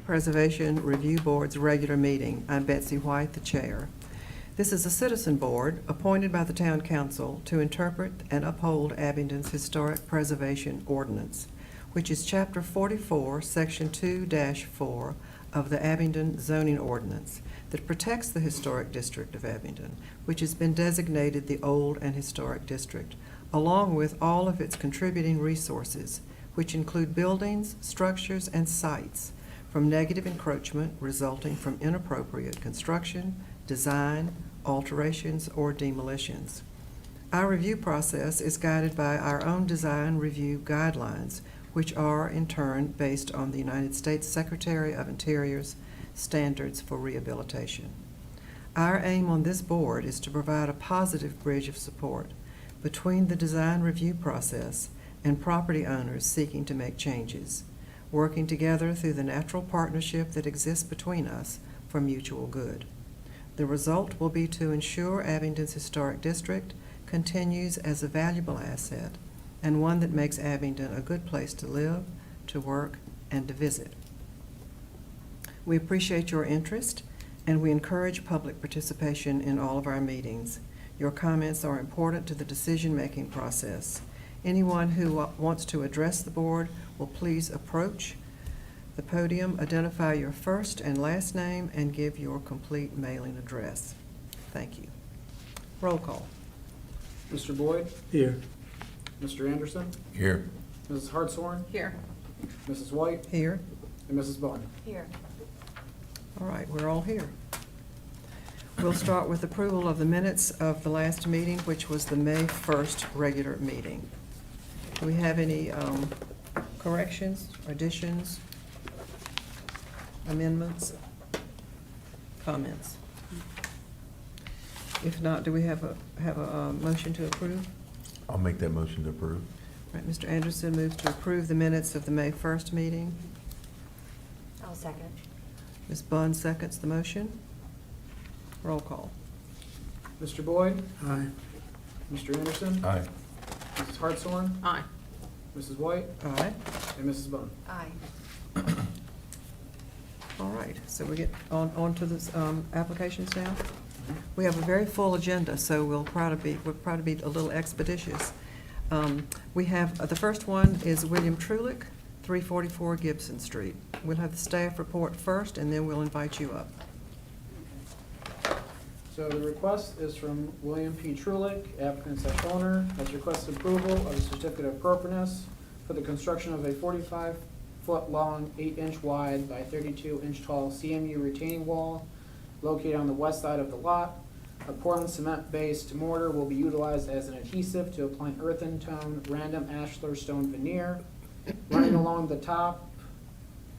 Preservation Review Board's regular meeting. I'm Betsy White, the chair. This is a citizen board appointed by the town council to interpret and uphold Abingdon's Historic Preservation Ordinance, which is Chapter 44, Section 2-4 of the Abingdon Zoning Ordinance that protects the historic district of Abingdon, which has been designated the Old and Historic District, along with all of its contributing resources, which include buildings, structures, and sites from negative encroachment resulting from inappropriate construction, design, alterations, or demolitions. Our review process is guided by our own design review guidelines, which are, in turn, based on the United States Secretary of Interior's standards for rehabilitation. Our aim on this board is to provide a positive bridge of support between the design review process and property owners seeking to make changes, working together through the natural partnership that exists between us for mutual good. The result will be to ensure Abingdon's historic district continues as a valuable asset and one that makes Abingdon a good place to live, to work, and to visit. We appreciate your interest, and we encourage public participation in all of our meetings. Your comments are important to the decision-making process. Anyone who wants to address the board will please approach the podium, identify your first and last name, and give your complete mailing address. Thank you. Roll call. Mr. Boyd? Here. Mr. Anderson? Here. Mrs. Hartshorn? Here. Mrs. White? Here. And Mrs. Bond? Here. All right, we're all here. We'll start with approval of the minutes of the last meeting, which was the May 1st regular meeting. Do we have any corrections, additions, amendments, comments? If not, do we have a motion to approve? I'll make that motion to approve. All right, Mr. Anderson moves to approve the minutes of the May 1st meeting. I'll second. Ms. Bond seconds the motion. Roll call. Mr. Boyd? Aye. Mr. Anderson? Aye. Mrs. Hartshorn? Aye. Mrs. White? Aye. And Mrs. Bond? Aye. All right, so we get on to the applications now. We have a very full agenda, so we'll probably be a little expeditious. We have, the first one is William Trulick, 344 Gibson Street. We'll have the staff report first, and then we'll invite you up. So the request is from William P. Trulick, applicant/owner, has requested approval of a certificate of appropriateness for the construction of a 45-foot long, 8-inch wide by 32-inch tall CMU retaining wall located on the west side of the lot. A Portland cement-based mortar will be utilized as an adhesive to apply earthen tone random ashlar stone veneer. Running along the top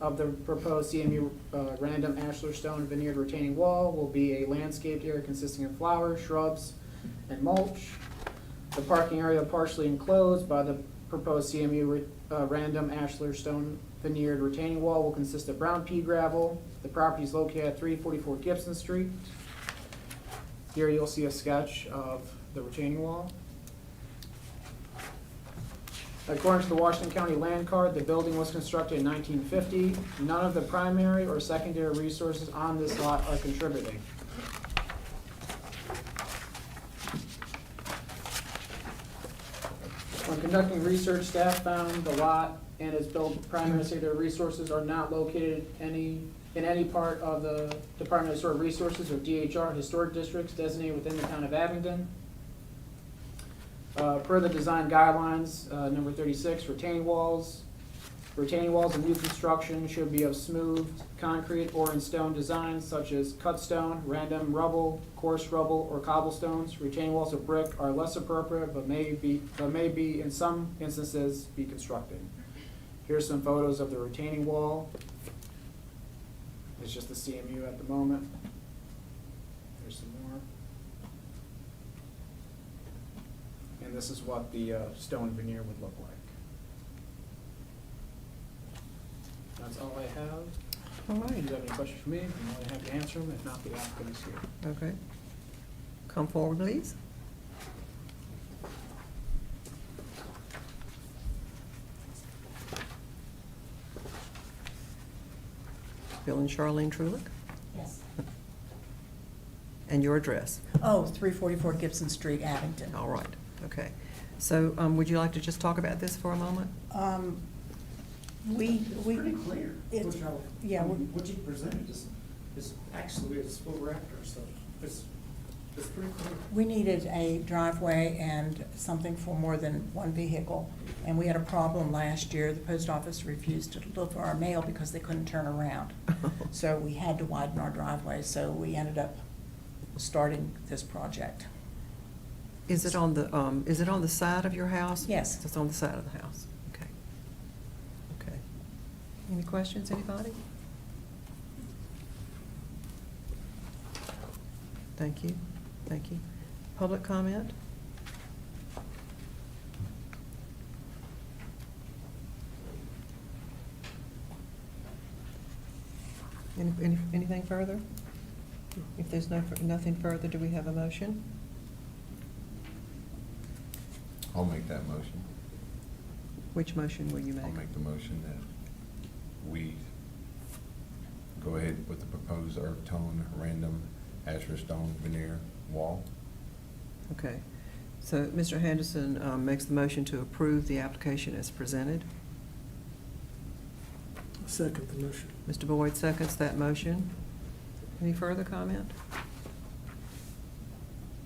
of the proposed CMU random ashlar stone veneered retaining wall will be a landscaped area consisting of flowers, shrubs, and mulch. The parking area partially enclosed by the proposed CMU random ashlar stone veneered retaining wall will consist of brown pea gravel. The property is located at 344 Gibson Street. Here you'll see a sketch of the retaining wall. According to the Washington County Land Card, the building was constructed in 1950. None of the primary or secondary resources on this lot are contributing. When conducting research, staff found the lot and its built primary and secondary resources are not located in any part of the Department of Historic Resources or DHR historic districts designated within the town of Abingdon. Per the design guidelines, number 36, retaining walls. Retaining walls in new construction should be of smooth concrete or in stone designs such as cut stone, random rubble, coarse rubble, or cobblestones. Retaining walls of brick are less appropriate, but may be in some instances be constructed. Here's some photos of the retaining wall. It's just the CMU at the moment. There's some more. And this is what the stone veneer would look like. That's all I have. All If right, you have any questions for me, I'm more than happy to answer them. If not, the applicant is here. okay. Come forward, please. Bill and Charlene Trulick, Yes. and your address. Oh, 344 Gibson Street, Abington. All right, okay. So would you like to just talk about this for a moment? We. It's pretty clear. It's- What y'all- yeah, I mean, we- what you presented is actually, it's what we're after, so it's pretty clear. We needed a driveway and something for more than one vehicle. And we had a problem last year. The post office refused to deliver our mail because they couldn't turn around. So we had to widen our driveway, so we ended up starting this project. Is it on the side of your house? Yes. It's on the side of the house, okay. Okay. Any questions, anybody? Thank you, thank you. Public comment? Anything further? If there's nothing further, do we have a motion? I'll make that motion. Which motion will you I'll make? make the motion that we go ahead with the proposed earth tone random asher stone veneer wall. Okay, so Mr. Henderson makes the motion to approve the application as presented. Second the motion. Mr. Boyd seconds that motion. Any further comment?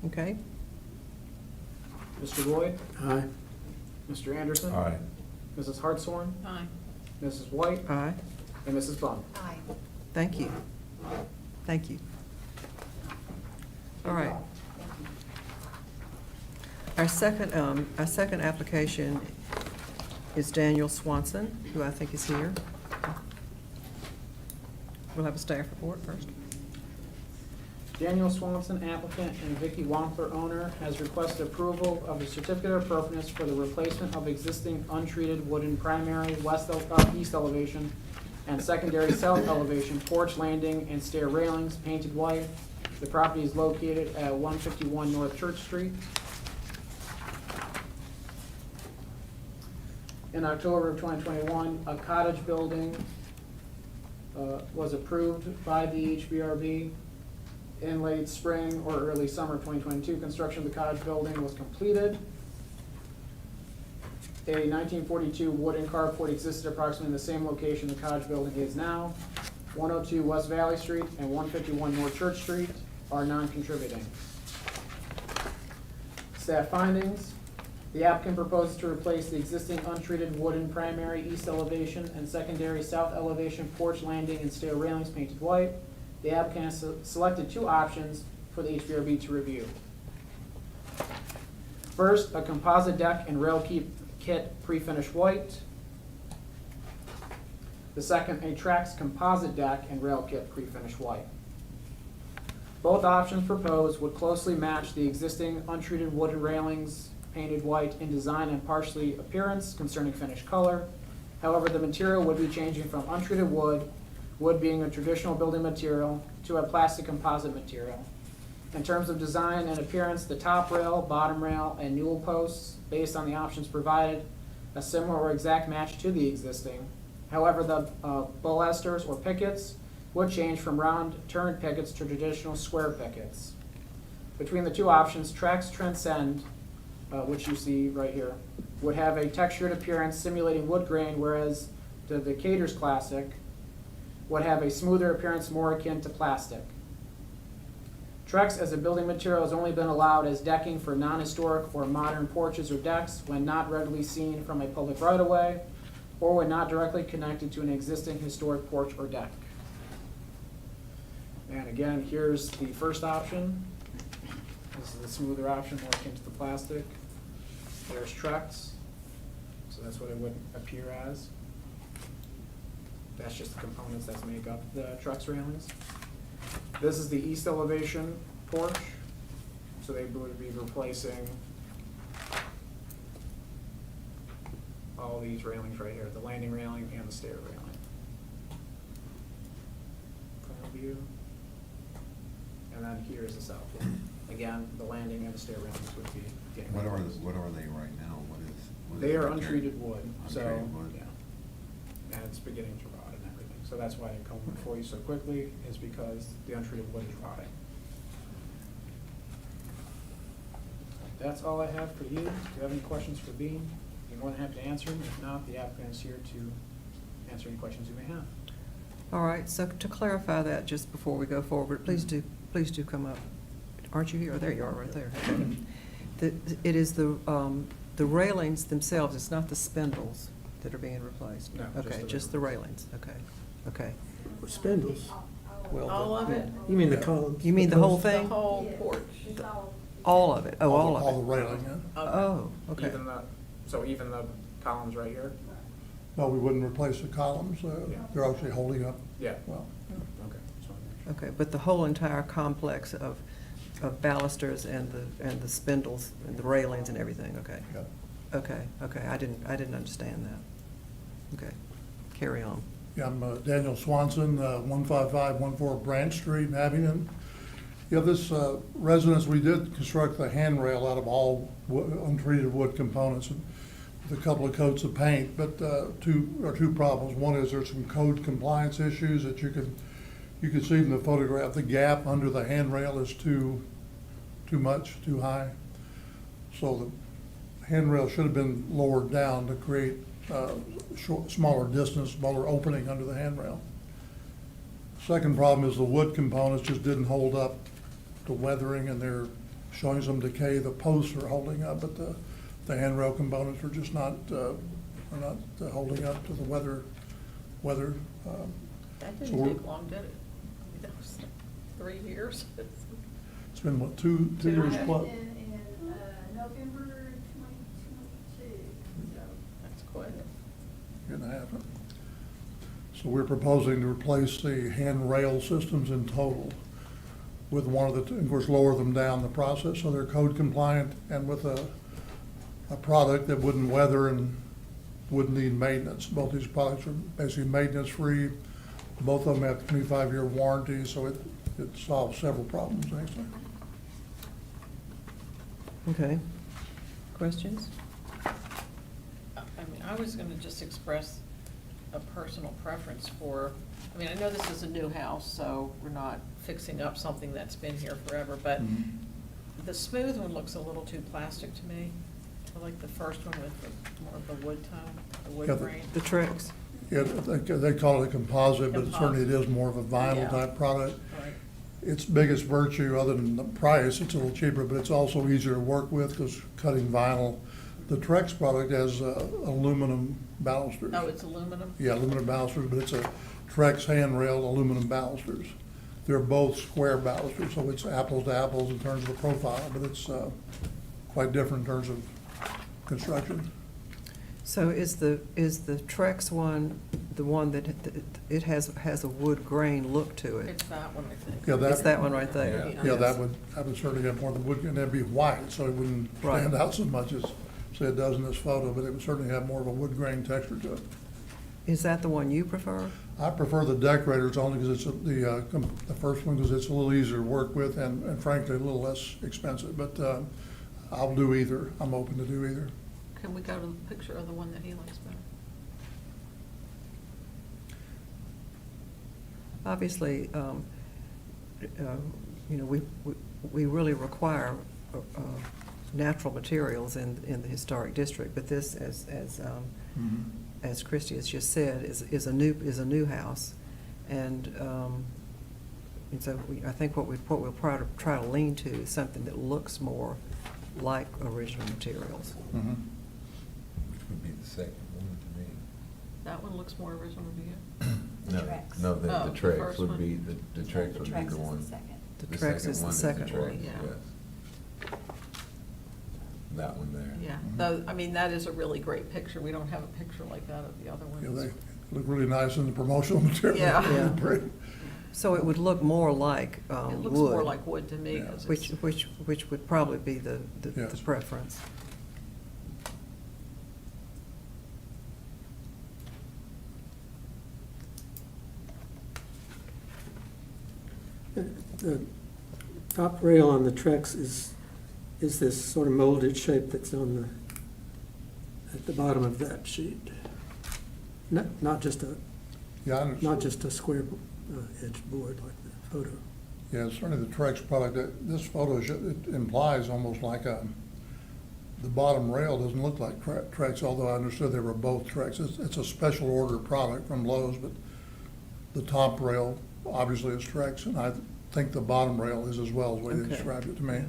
Okay, Mr. Boyd? Aye. Mr. Anderson? Aye. Mrs. Hartshorn? Aye. Mrs. White? aye, And Mrs. Bond. Aye. thank you. Thank you. All right. Our second application is Daniel Swanson, who I think is here. We'll have a staff report first. Daniel Swanson, applicant, and Vicky Wampler, owner, has requested approval of the certificate of appropriateness for the replacement of existing untreated wooden primary east elevation and secondary south elevation porch landing and stair railings painted white. The property is located at 151 North Church Street. In October of 2021, a cottage building was approved by the HPRB. In late spring or early summer of 2022, construction of the cottage building was completed. A 1942 wooden carport existed approximately in the same location the cottage building is now. 102 West Valley Street and 151 North Church Street are non-contributing. Staff findings. The applicant proposes to replace the existing untreated wooden primary east elevation and secondary south elevation porch landing and stair railings painted white. The applicant has selected two options for the HPRB to review. First, a composite deck and rail kit pre-finished white. The second, a Trax composite deck and rail kit pre-finished white. Both options proposed would closely match the existing untreated wooden railings painted white in design and partially appearance concerning finish color. However, the material would be changing from untreated wood being a traditional building material, to a plastic composite material. In terms of design and appearance, the top rail, bottom rail, and newel posts, based on the options provided, a similar or exact match to the existing. However, the balusters or pickets would change from round turned pickets to traditional square pickets. Between the two options, Trax Transcend, which you see right here, would have a textured appearance simulating wood grain, whereas the Cater's Classic would have a smoother appearance more akin to plastic. Trex as a building material has only been allowed as decking for non-historic or modern porches or decks when not readily seen from a public right-of-way or when not directly connected to an existing historic porch or deck. And again, here's the first option. This is the smoother option, more akin to the plastic. There's Trex, so that's what it would appear as. That's just the components that make up the Trex railings. This is the east elevation porch, so they would be replacing all these railings right here, the landing railing and the stair railing. Final view. And then here's the south one. Again, the landing and the stair railings would be getting What are replaced. they right now? What is They are the material? untreated wood, so, Untreated wood. yeah. And it's beginning to rot and everything, So that's why they're coming before you so quickly, is because the untreated wood is rotting. That's all I have for you. Do you have any questions for Bean? You're more than happy to answer them. If not, the applicant is here to answer any questions you may have. All right, so to clarify that, just before we go forward, please do come up. Aren't you here? Oh, there you are, right there. It is the railings themselves, it's not the spindles that are being replaced? No, Okay, just the railings, okay. Spindles. All of it? You mean the columns? You mean the whole The thing? whole porch? All of it? Oh, all All the of it? railing, yeah. Oh, okay. Even the columns right here? No, we wouldn't replace the columns. Yeah. They're actually holding up Yeah. well. Okay. Just wanted to make sure. Okay, but the whole entire complex of balusters and the spindles and the railings and everything, okay? Yeah. Okay, I didn't understand that. Okay, carry on. Yeah, I'm Daniel Swanson, 15514 Branch Street in Abington. Yeah, this residence, we did construct the handrail out of all untreated wood components with a couple of coats of paint, but two problems. One is there's some code compliance issues that you can see from the photograph. The gap under the handrail is too much, too high. So the handrail should have been lowered down to create smaller distance, smaller opening under the handrail. Second problem is the wood components just didn't hold up to weathering, and they're showing some decay. The posts are holding up, but the handrail components are just not holding up to the weather. That So didn't we're- take long, did it? I mean, that was 3 years. It's been, what, two years plus? In November 2022, so. That's quite it. Year and a half. So we're proposing to replace the handrail systems in total with one of the, of course, lower them down the process so they're code compliant, and with a product that wouldn't weather and wouldn't need maintenance. Both these products are basically maintenance free. Both of them have 25-year warranty, so it solves several problems, actually. Okay. Questions? I mean, I was gonna just express a personal preference for, I mean, I know this is a new house, so we're not fixing up something that's been here forever, but the smooth one looks a little too plastic to me. I like the first one with more of the wood tone, the Yeah, wood grain. The Trex? Yeah, they call it a composite, but certainly it is more of a vinyl Yeah. type product. Right. Its biggest virtue, other than the price, it's a little cheaper, but it's also easier to work with because cutting vinyl. The Trex product has aluminum balusters. Oh, it's aluminum? Yeah, aluminum balusters, but it's a Trex handrail aluminum balusters. They're both square balusters, so it's apples to apples in terms of the profile, but it's quite different in terms of construction. So is the Trex one, the one that, it has a wood grain look to it? It's that one, I think. Yeah, It's that one right there? Yeah, that would certainly have more than wood, and that'd be white, so it wouldn't Right. stand out so much as, say, it does in this photo, but it would certainly have more of a wood grain texture to it. Is that the one you prefer? I prefer the Decorators only because it's the first one, because it's a little easier to work with and frankly, a little less expensive, but I'll do either. I'm open to do either. Can we go to the picture of the one that he likes better? Obviously, we really require natural materials in the historic district, but this, as Christie has just said, is a new house, and so I think what we'll try to lean to is something that looks more like original materials. Mhm. Which would be the second one to me. That one looks more original to you? The No, Trex. No, Oh, the the Trex first would one. be, the Trex would be Trex the is one. the second. The Trex is the second Trex, one. Yeah. yes. That one there. Yeah, Mhm. though, I mean, that is a really great picture. We don't have a picture like that of the other Yeah, ones. they look really nice in the promotional material. Yeah. They're Yeah. pretty. So it would look more like wood. It looks more like wood to me, Yeah. 'cause it's. Which would probably be the Yes. preference. The top rail on the Trex is this sort of molded shape that's at the bottom of that sheet. Not just a Yeah, I understand. not just a square edge board like the photo. Yeah, certainly the Trex product, this photo, it implies almost like the bottom rail doesn't look like Trex, although I understood they were both Trex. It's a special order product from Lowe's, but the top rail obviously is Trex, and I think the bottom rail is as well, as the way they Okay. described it to me.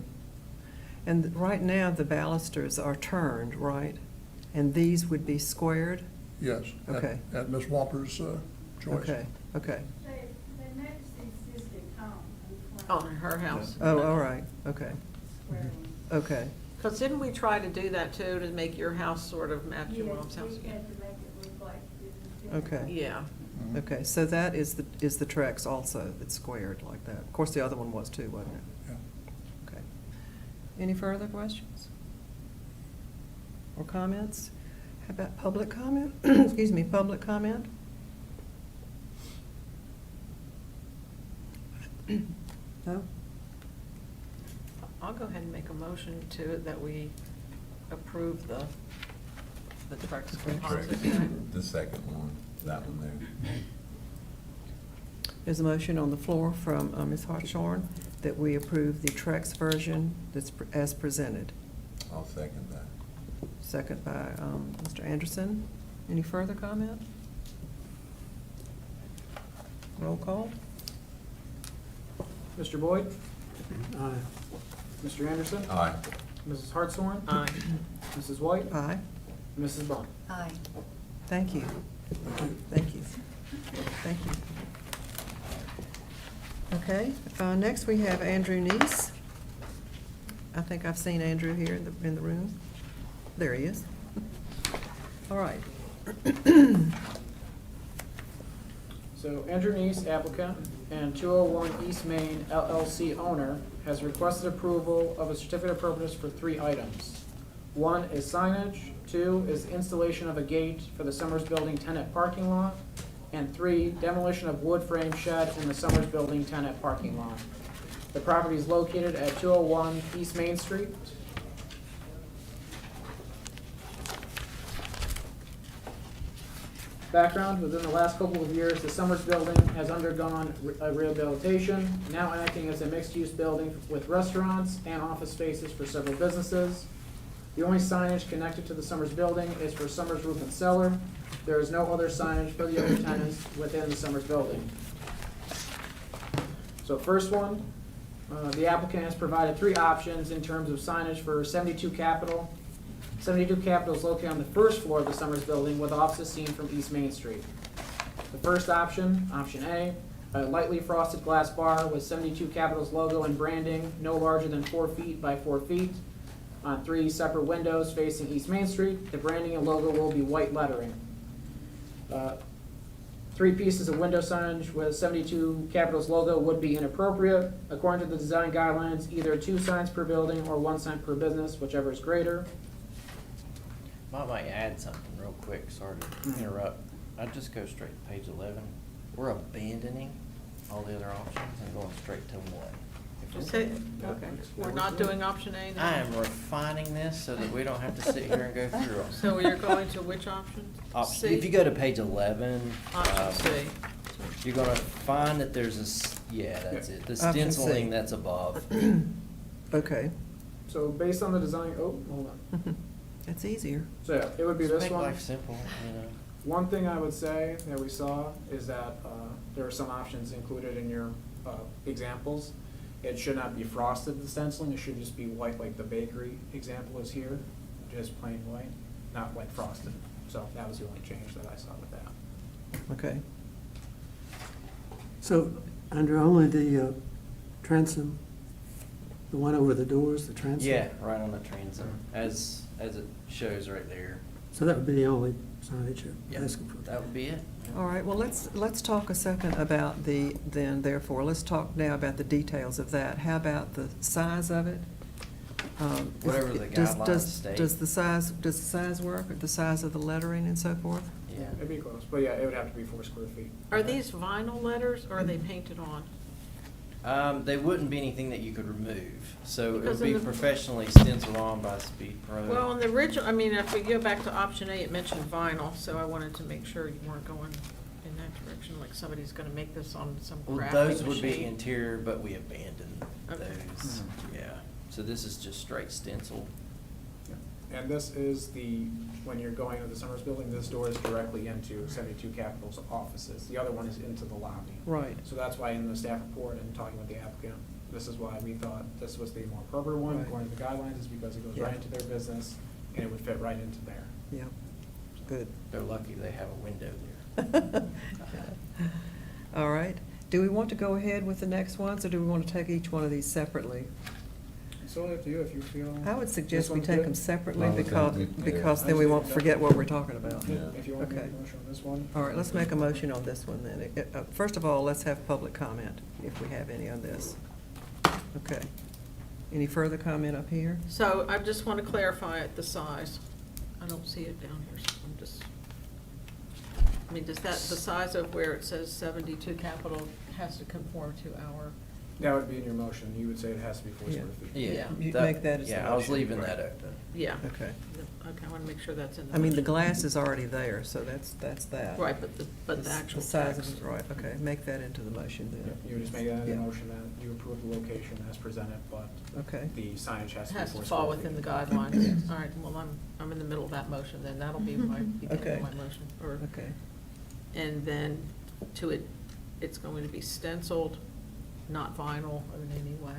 And right now, the balusters are turned, right? And these would be squared? Yes. Okay. At Ms. Whopper's choice. Okay, okay. They match the existing home. On her house. Oh, all right, okay, Square ones. okay. Because didn't we try to do that too, to make your house sort of match your Yes, mom's house? we had to make it look like it was different. Okay. Yeah. Mhm. Okay, so that is the Trex also, that's squared like that. Of course, the other one was too, wasn't it? Yeah. Okay. Any further questions? Or comments? How about public comment? Excuse me, public comment? No? I'll go ahead and make a motion to, that we approve the Trex composite. The second one, that one there. There's a motion on the floor from Ms. Hartshorn that we approve the Trex version that's as presented. I'll second that. Second by Mr. Anderson. Any further comment? Roll call? Mr. Boyd? Aye. Mr. Anderson? Aye. Mrs. Hartshorn? Aye. Mrs. White? Aye. Mrs. Bond? Aye. Thank you. Thank you. Thank you. Okay, next we have Andrew Neese. I think I've seen Andrew here in the room. There he is. All right. So Andrew Neese, applicant, and 201 East Main LLC owner, has requested approval of a certificate of appropriateness for 3 items. 1 is signage, 2 is installation of a gate for the Summers Building tenant parking lot, and 3, demolition of wood frame shed in the Summers Building tenant parking lot. The property is located at 201 East Main Street. Background, within the last couple of years, the Summers Building has undergone a rehabilitation, now acting as a mixed-use building with restaurants and office spaces for several businesses. The only signage connected to the Summers Building is for Summers Roof and Cellar. There is no other signage for the other tenants within the Summers Building. So first one, the applicant has provided 3 options in terms of signage for 72 Capitol. 72 Capitol is located on the first floor of the Summers Building with offices seen from East Main Street. The first option, option A, a lightly frosted glass bar with 72 Capitol's logo and branding no larger than 4 feet by 4 feet on 3 separate windows facing East Main Street. The branding and logo will be white lettering. 3 pieces of window signage with 72 Capitol's logo would be inappropriate. According to the design guidelines, either 2 signs per building or 1 sign per business, whichever is greater. I might add something real quick, sorry to interrupt. I'd just go straight to page 11. We're abandoning all the other options and going straight to 1. Just say, okay, we're not doing option A now? I am refining this so that we don't have to sit here and go through them. So you're going to which option? C? If you go to page 11, Option C. you're gonna find that there's yeah, that's it, the Option C. stenciling that's above. Okay. So based on the design, hold on. That's easier. So yeah, it would be Just this make one. life simple, you know. One thing I would say that we saw is that there are some options included in your examples. It should not be frosted, the stenciling, it should just be white like the bakery example is here, just plain white, not like frosted. So that was the only change that I saw with that. Okay. So, under only the transom, the one over the doors, the transom? Yeah, right on the transom, as it shows right there. So that would be the only signage Yeah, you're asking for? that would be it. All right, well, let's talk a second about let's talk now about the details of that. How about the size of it? Whatever the Does- guidelines does- state. Does the size work, or the size of the lettering and so forth? Yeah. It'd be close, but yeah, it would have to be 4 square feet. Are these vinyl letters or are they painted on? They wouldn't be anything that you could remove, so it Because would in be the- professionally stenciled on by Speed Pro. Well, in the original, I mean, if we go back to option A, it mentioned vinyl, so I wanted to make sure you weren't going in that direction. construction, like somebody's gonna make this on some Well, crafting those would be machine? interior, but we abandoned Okay. those, yeah. So this is just straight stencil. And this is when you're going into the Summers Building, this door is directly into 72 Capitol's offices. The other one is into the lobby. Right. So that's why in the staff report and talking with the applicant, this is why we thought this was the more appropriate one, Right. according to the guidelines, is because it goes Yeah. right into their business and it would fit right into there. Yeah, good. They're lucky they have a window there. All right. Do we want to go ahead with the next ones, or do we want to take each one of these separately? It's only up to you if you feel. I would suggest this we one's take good. them separately I would because, think we- because yeah. then we won't forget what we're talking about. Yeah. If you want to make Okay. a motion on this one. All right, let's make a motion on this one then. First of all, let's have public comment, if we have any on this. Okay. Any further comment up here? So I just want to clarify the size. I don't see it down here, so I'm just, I mean, does that, the size of where it says 72 Capitol has to conform to our, That would be in your motion. You would say it has to be 4 Yeah. square feet. Yeah. You make that as the Yeah, I was motion. leaving that open. yeah. Okay. Okay, I want to make sure that's in the. I mean, the motion. glass is already there, so that's that. Right, but the actual The size of text. it, right, okay, make that into the motion then. You would just make that in Yeah. the motion that you approve the location as presented, but Okay, the signage has to be 4 Has square to feet. fall within the guidelines. All right, well, I'm in the middle of that motion, then that'll be my, beginning Okay. of my motion. Or, okay. and then it's going to be stenciled, not vinyl in any way.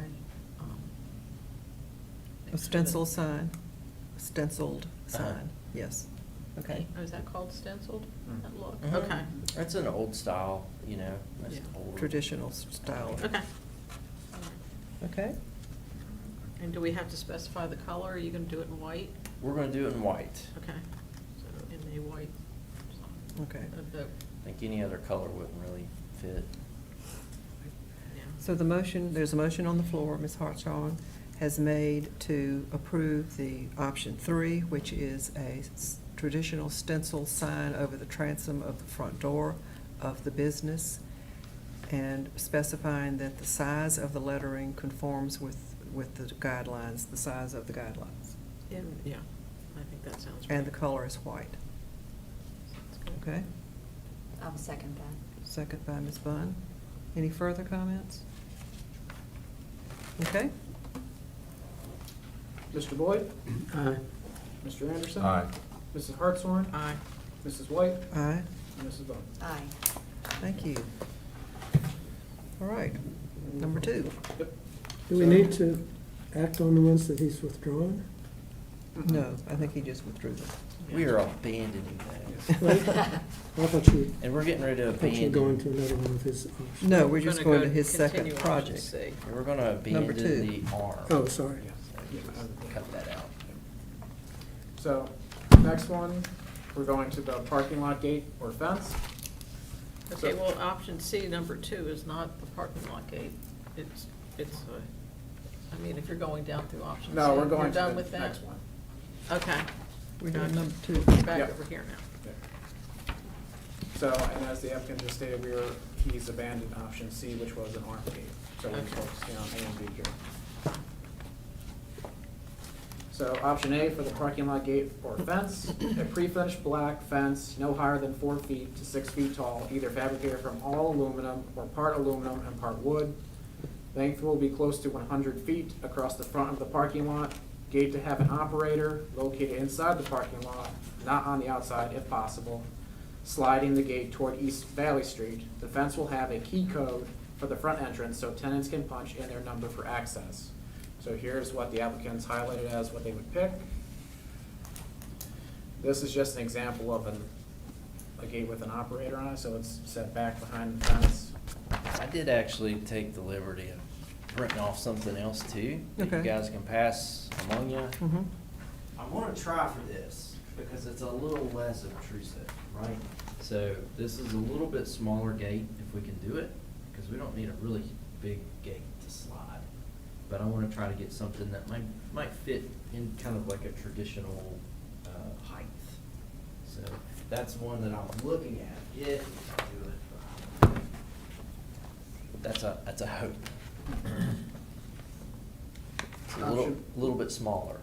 A stencil sign, a stenciled sign, yes. Okay, Oh, is that called stenciled? Mm. That look? Mhm. Okay, That's an old style, you know, that's Yeah. old. traditional style. okay. Okay, And do we have to specify the color? Are you gonna do it in white? We're gonna do it in white. Okay, so in a white. okay. The- I think any other color wouldn't really fit. yeah. So there's a motion on the floor, Ms. Hartshorn has made to approve the option 3, which is a traditional stencil sign over the transom of the front door of the business, and specifying that the size of the lettering conforms with the guidelines, the size of the guidelines. And, yeah, I think that sounds right. And the color is white. Sounds good. Okay? I'll second that. Second by Ms. Bunn. Any further comments? Okay? Mr. Boyd? Aye. Mr. Anderson? Aye. Mrs. Hartshorn? Aye. Mrs. White? Aye. And Mrs. Bowman? Aye. Thank you. All right, number 2. Yep. Do we need to act on the ones that he's withdrawn? No, I think he just withdrew them. We are abandoning those. Right? I thought you, And we're getting ready to I thought you were going abandon, to another one of his options. No, we're just Gonna going to go his second continue option project. C. we're gonna Number abandon 2. the arm. Oh, sorry. Cut that out. So, next one, we're going to the parking lot gate or fence. Okay, well, option C, number 2, is not the parking lot gate. It's, I mean, if you're going down through option C. No, we're going You're done to with the that? next one. Okay. We're doing number 2. We're back Yep. over here now. So, and as the applicant just stated, he's abandoned option C, which was an arm gate. So we're Okay. focusing on A and B here. So option A for the parking lot gate or fence, a pre-finished black fence no higher than 4 feet to 6 feet tall, either fabricated from all aluminum or part aluminum and part wood. Length will be close to 100 feet across the front of the parking lot. Gate to have an operator located inside the parking lot, not on the outside if possible. Sliding the gate toward East Valley Street. The fence will have a key code for the front entrance so tenants can punch in their number for access. So here's what the applicants highlighted as what they would pick. This is just an example of a gate with an operator on it, so it's set back behind the fence. I did actually take the liberty of printing off something else too, that you Okay. guys can pass among you. Mm-hmm. I want to try for this because it's a little less obtrusive, right? So this is a little bit smaller gate if we can do it, because we don't need a really big gate to slide. But I want to try to get something that might fit in kind of like a traditional height. So that's one that I'm looking at. If I do it, that's a hope. It's a Option. little bit smaller.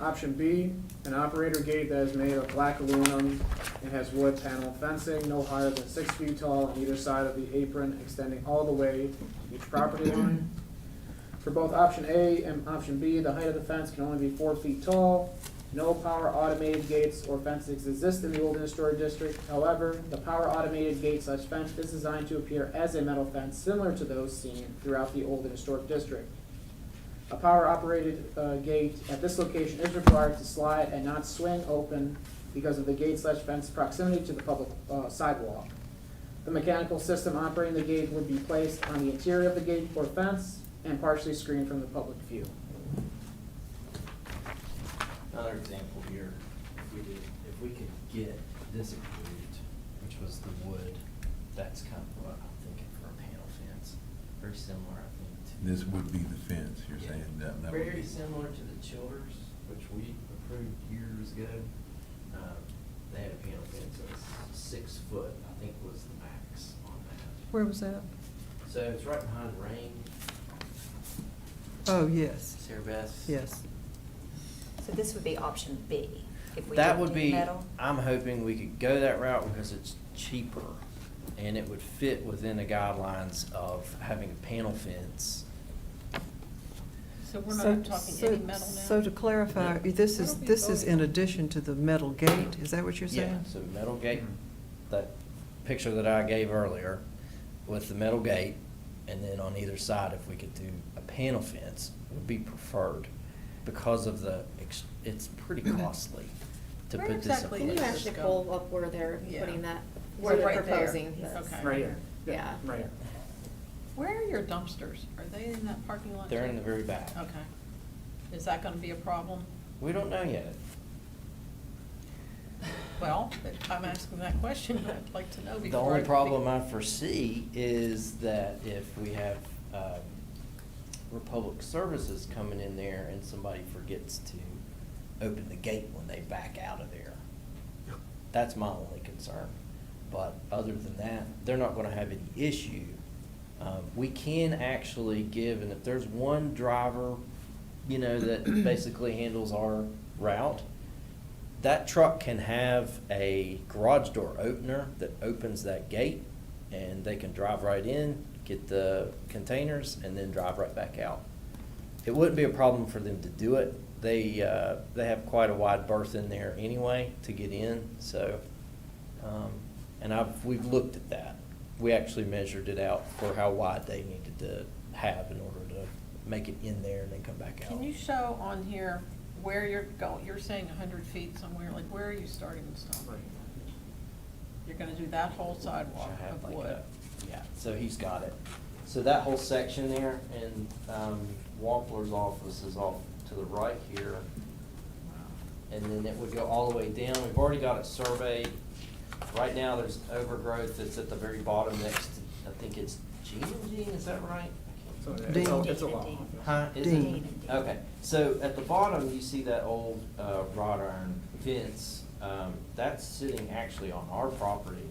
Option B, an operator gate that is made of black aluminum and has wood panel fencing no higher than 6 feet tall on either side of the apron, extending all the way to each property line. For both option A and option B, the height of the fence can only be 4 feet tall. No power automated gates or fences exist in the Old Historic District. However, the power automated gate / fence is designed to appear as a metal fence similar to those seen throughout the Old Historic District. A power-operated gate at this location is required to slide and not swing open because of the gate / fence proximity to the public sidewalk. The mechanical system operating the gate would be placed on the interior of the gate or fence and partially screened from the public view. Another example here, if we could get this approved, which was the wood, that's kind of what I'm thinking for a panel fence. Very similar, I think, to. This would be the fence, you're Yeah. saying, that would be. Very similar to the Childers, which we approved years ago. They had a panel fence that was 6 foot, I think was the max on that. Where was that? So it's right behind Rain, Oh, yes, Sarah Beth. yes. So this would be option B, if we That didn't would do be, metal? I'm hoping we could go that route because it's cheaper and it would fit within the guidelines of having a panel fence. So we're So- not talking so- any metal now? So to clarify, Yeah. this What is, are we this is voting in on? addition to the metal gate, is that what you're Yeah, saying? so metal gate, that picture that I gave earlier with the metal gate, and then on either side, if we could do a panel fence, would be preferred because of it's pretty costly to Where put this in exactly Can you place. is actually Go. pull up where they're Yeah. putting that, So where they're right there. proposing this? Okay. Right here. Yeah. Right here. Where are your dumpsters? Are they in that parking lot? They're too? in the very back. Okay. Is that gonna be a problem? We don't know yet. Well, I'm asking that question, I'd like to know before. The only I- problem I foresee is that if we have Republic Services coming in there and somebody forgets to open the gate when they back out of there. That's my only concern. But other than that, they're not gonna have any issue. We can actually give, and if there's one driver, that basically handles our route, that truck can have a garage door opener that opens that gate, and they can drive right in, get the containers, and then drive right back out. It wouldn't be a problem for them to do it. They have quite a wide berth in there anyway to get in, so, and we've looked at that. We actually measured it out for how wide they needed to have in order to make it in there and then come back out. Can you show on here where you're going? You're saying 100 feet somewhere, like where are you starting and stopping? You're gonna do that whole sidewalk Which I have of like wood? yeah, so he's got it. So that whole section there, and Wampler's office is off to the right here. And then it would go all the way down. We've already got it surveyed. Right now, there's overgrowth that's at the very bottom next to, I think it's Gene and Gene, is that right? So I can't- it's Dean. it's a lot. Huh? Is Dean. it? Dean. Okay, so at the bottom, you see that old wrought iron fence. That's sitting actually on our property.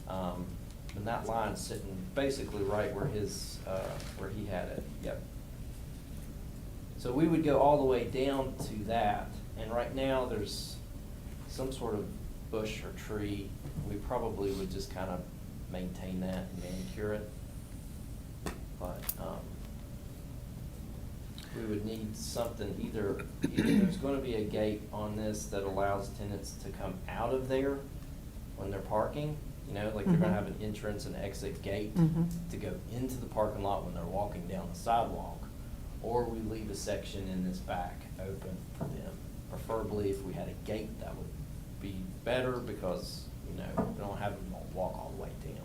And that line's sitting basically right where where he had it, yep. So we would go all the way down to that, and right now, there's some sort of bush or tree. We probably would just kind of maintain that and manicure it. But, we would need something, either there's gonna be a gate on this that allows tenants to come out of there when they're parking, like they're gonna Mhm. have an entrance and exit gate Mhm. to go into the parking lot when they're walking down the sidewalk. Or we leave a section in this back open for them. Preferably if we had a gate, that would be better because, we don't have them walk all the way down.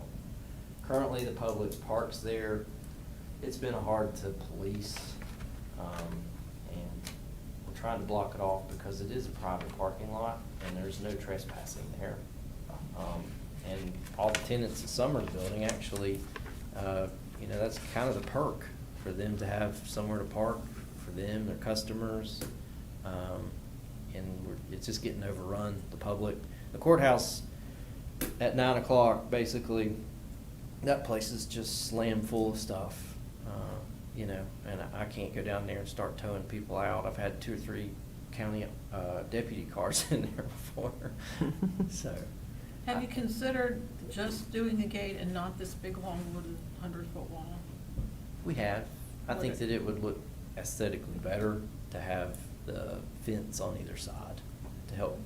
Currently, the public parks there. It's been hard to police, and we're trying to block it off because it is a private parking lot and there's no trespassing there. And all the tenants at Summers Building actually, that's kind of the perk for them to have somewhere to park for them, their customers. And it's just getting overrun, the public. The courthouse at 9 o'clock, basically, that place is just slammed full of stuff. And I can't go down there and start towing people out. I've had 2 or 3 county deputy cars in there before, so. Have you considered just doing a gate and not this big, long wooden 100-foot wall? We have. I Would think it- that it would look aesthetically better to have the fence on either side to help.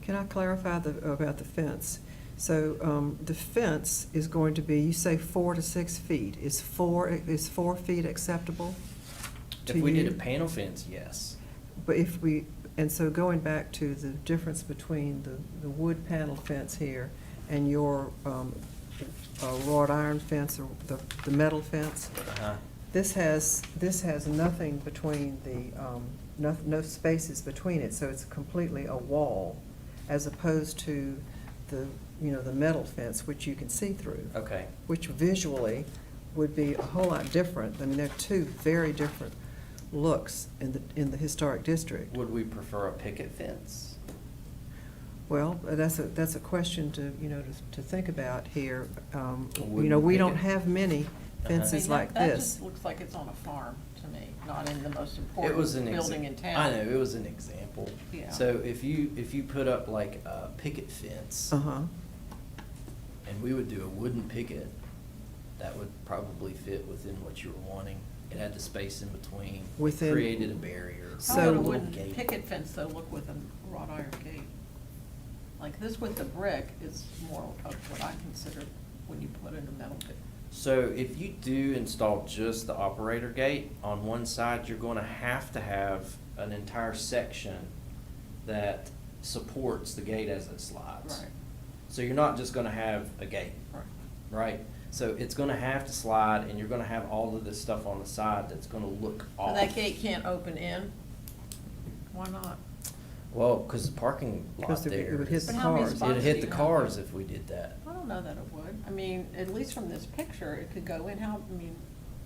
Can I clarify about the fence? So, the fence is going to be, you say 4 to 6 feet. Is 4 feet acceptable to If we did a you? panel fence, yes. But if we, and so going back to the difference between the wood panel fence here and your wrought iron fence or the metal fence, Uh-huh. this has nothing between no spaces between it, so it's completely a wall, as opposed to the metal fence, which you can see through. Okay. Which visually would be a whole lot different. I mean, they're two very different looks in the historic district. Would we prefer a picket fence? Well, that's a question to think about here. Wouldn't We pick don't it. have many Uh-huh. fences like That this. just looks like it's on a farm to me, not in the most important It was an building in town. I know, it was an example. Yeah. So if you put up like a picket fence, Uh-huh. and we would do a wooden picket, that would probably fit within what you were wanting. It had the space in between. It Within- created a barrier. So- How would a little wooden gate. picket fence though look with a wrought iron gate? Like this with the brick is more of what I consider when you put in a metal pit. So if you do install just the operator gate, on one side, you're gonna have to have an entire section that supports the gate as it slides. Right. So you're not just gonna have a gate, Right. right? So it's gonna have to slide, and you're gonna have all of this stuff on the side that's gonna look So off. that gate can't open in? Why not? Well, cause the parking lot 'Cause it there. would hit the But how many cars. spots It'd do hit you the have? cars if we did that. I don't know that it would. I mean, at least from this picture, it could go in.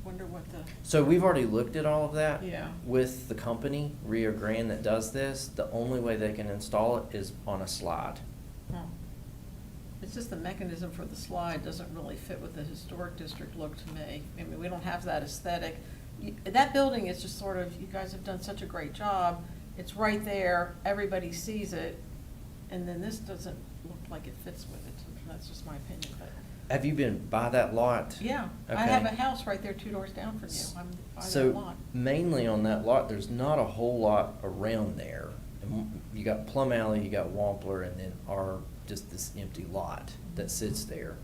Wonder what the, So we've already looked at all of that. Yeah. With the company, Rio Grande, that does this. The only way they can install it is on a slide. oh. It's just the mechanism for the slide doesn't really fit with the historic district look to me. I mean, we don't have that aesthetic. That building is just sort of, you guys have done such a great job. It's right there, everybody sees it, and then this doesn't look like it fits with it. That's just my opinion, but, Have you been by that lot? yeah. I Okay. have a house right there 2 doors down from you. I'm by that So lot. mainly on that lot, there's not a whole lot around there. And you got Plum Alley, you got Wampler, and then just this empty lot that sits there.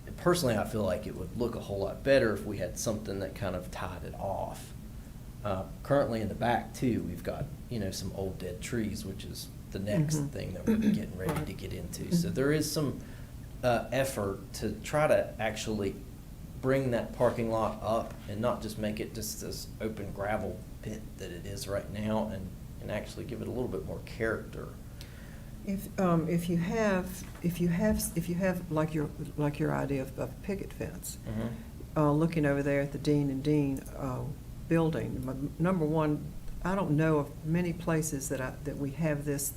And personally, I feel like it would look a whole lot better if we had something that kind of tied it off. Currently in the back too, we've got, some old dead trees, which is the next Mhm. thing that we're getting ready to get into. So there is some effort to try to actually bring that parking lot up and not just make it just this open gravel pit that it is right now, and actually give it a little bit more character. If you have like your idea of a picket fence, looking over there at the Dean and Dean building, number one, I don't know of many places that we have this,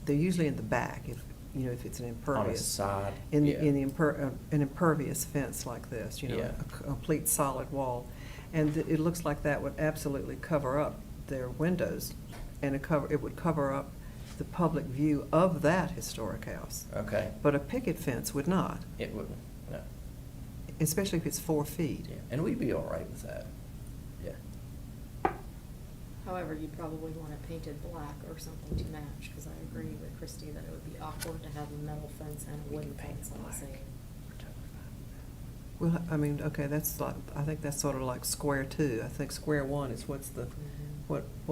they're usually in the back, if it's an On a impervious. side. In yeah. an impervious fence like this, Yeah. a complete solid wall. And it looks like that would absolutely cover up their windows, and it would cover up the public view of that historic house. Okay, But a picket fence would not, it wouldn't, no, especially if it's 4 feet. yeah, and we'd be all right with that, yeah. However, you'd probably want it painted black or something to match, because I agree with Christie that it would be awkward to have a metal fence and a We wooden can paint fence it on the black. same. Well, I mean, okay, I think that's sort of like square 2. I think square 1 is what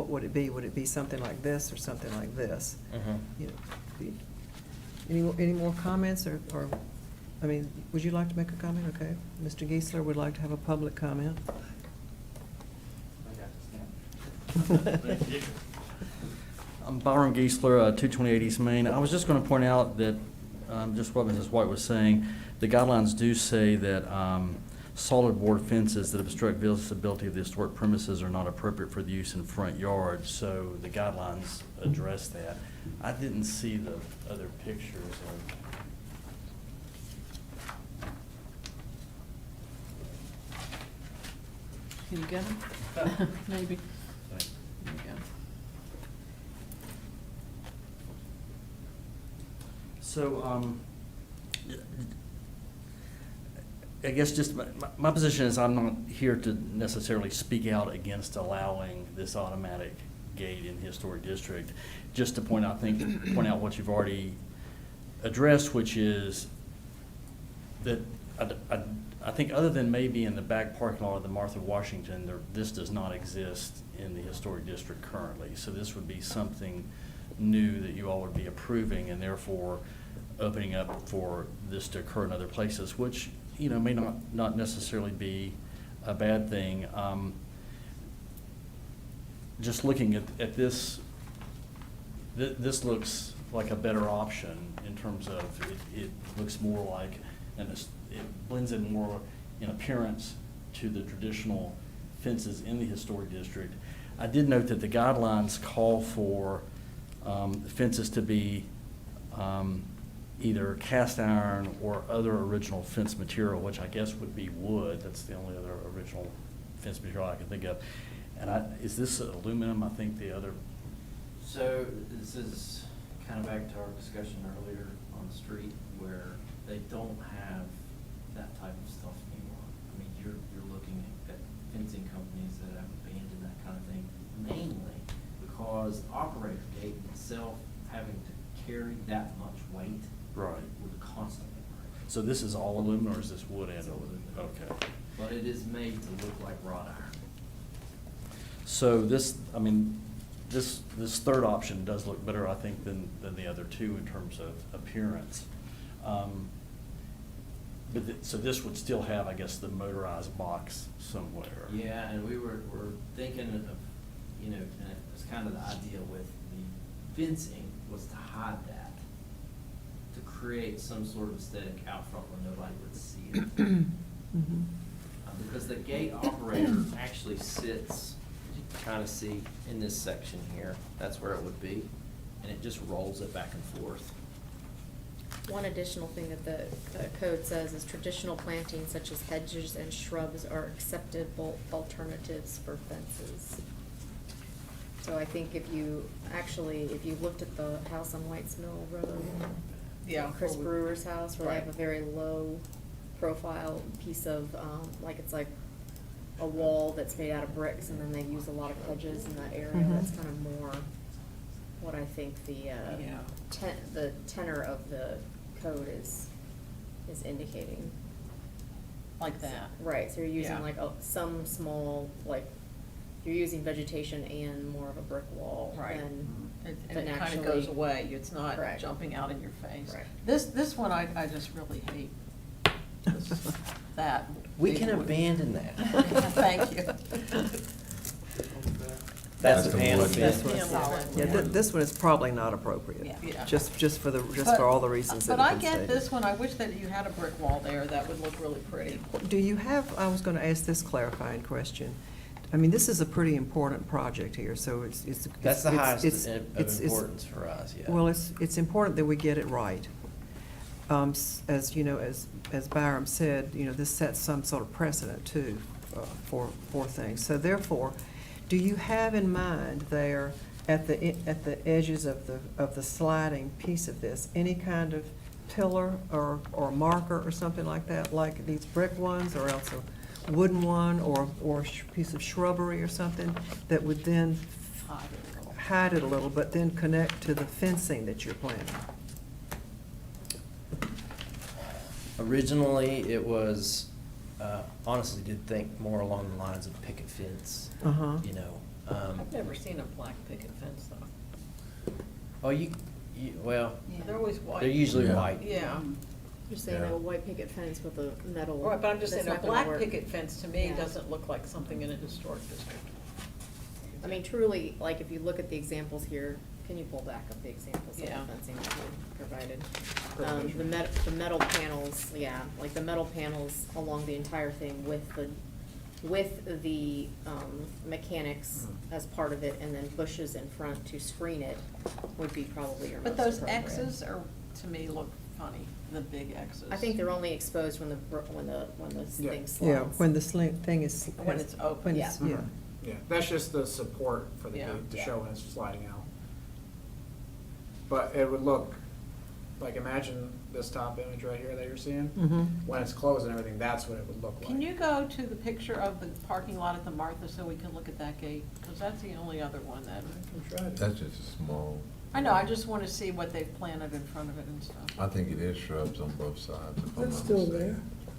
would it be? Would it be something like this or something like this? Any more comments or, would you like to make a comment? Okay. Mr. Geisler would like to have a public comment. I'm Byron Geisler, 228 East Main. I was just going to point out that, just what Mrs. White was saying, the guidelines do say that solid board fences that obstruct visibility of the historic premises are not appropriate for the use in front yard, so the guidelines address that. I didn't see the other pictures of. Can you get them? Maybe. So, I guess just my position is I'm not here to necessarily speak out against allowing this automatic gate in the historic district. Just to point out what you've already addressed, which is that I think other than maybe in the back parking lot of the Martha Washington, this does not exist in the historic district currently. So this would be something new that you all would be approving, and therefore opening up for this to occur in other places, which, you know, may not necessarily be a bad thing. Just looking at this, this looks like a better option in terms of it looks more like, and it blends in more in appearance to the traditional fences in the historic district. I did note that the guidelines call for fences to be either cast iron or other original fence material, which I guess would be wood. That's the only other original fence material I can think of. And is this aluminum? I think the other. So this is kind of back to our discussion earlier on the street where they don't have that type of stuff anymore. I mean, you're looking at fencing companies that have abandoned that kind of thing, mainly because the operator gate itself having to carry that much weight would constantly break. So this is all aluminum, or is this wood and It's all aluminum? aluminum. Okay. But it is made to look like wrought iron. So this, I mean, this third option does look better, I think, than the other two in terms of appearance. So this would still have, I guess, the motorized box somewhere. Yeah, and we're thinking of, you know, and it was kind of the idea with the fencing was to hide that, to create some sort of aesthetic out front where nobody would see it. Because the gate operator actually sits, you can kind of see in this section here, that's where it would be, and it just rolls it back and forth. One additional thing that the code says is traditional plantings such as hedges and shrubs are acceptable alternatives for fences. So I think if you looked at the house on White's Mill Road, Yeah. Chris Brewer's house, where they have Right. a very low profile piece of, it's like a wall that's made out of bricks, and then they use a lot of hedges in that area. Mhm. That's kind of more what I think the tenor of the code is indicating. Like that. Right, so you're using Yeah. like some small, like, you're using vegetation and more of a brick wall Right. than And than it kind of actually- goes away, it's not Correct. jumping out in your face. Right. This one, I just really hate, that. We big can wood. abandon that. Thank you. That's the the panel wood. fence. That's solid. Yeah, this one is probably not appropriate. Yeah. Just for But- all the reasons that But I have been get stated. this one, I wish that you had a brick wall there, that would look really pretty. Do you have, I was gonna ask this clarifying question. I mean, this is a pretty important project here, so it's. That's the highest it's- of it's- importance for us, yeah. Well, it's important that we get it right. As you know, as Byram said, you know, this sets some sort of precedent too, for things. So therefore, do you have in mind there at the edges of the sliding piece of this, any kind of pillar or marker or something like that, like these brick ones, or else a wooden one, or piece of shrubbery or something that would then hide it a little, but then connect to the fencing that you're planning? Originally, it was, honestly did think more along the lines of picket fence, Uh-huh. you know. I've never seen a black picket fence though. Oh, well, They're always white. they're usually Yeah. white. Yeah. You're saying Yeah. a white picket fence with a metal. Right, but I'm just that's saying, a not gonna black work. picket fence to me Yeah. doesn't look like something in a historic district. I mean, truly, like, if you look at the examples here, can you pull back up the examples of the Yeah. fencing that you provided? Perfect. The metal panels, yeah, like the metal panels along the entire thing with the mechanics as part of it, and then bushes in front to screen it would be probably your most But those appropriate. X's are, to me, look funny, the big X's. I think they're only exposed when the Yeah. thing slides. Yeah, when the thing is. When it's open. when it's- Yeah. Yeah. Yeah, that's just the support for the Yeah. gate to Yeah. show when it's sliding out. But it would look like imagine this top image right here that you're seeing. Mhm. When it's closed and everything, that's what it would look like. Can you go to the picture of the parking lot at the Martha so we can look at that gate? Because that's the only other one that, I can try to. That's just a small. I know, I just want to see what they've planted in front of it and stuff. I think it is shrubs on both sides, if I'm That's not still mistaken. there.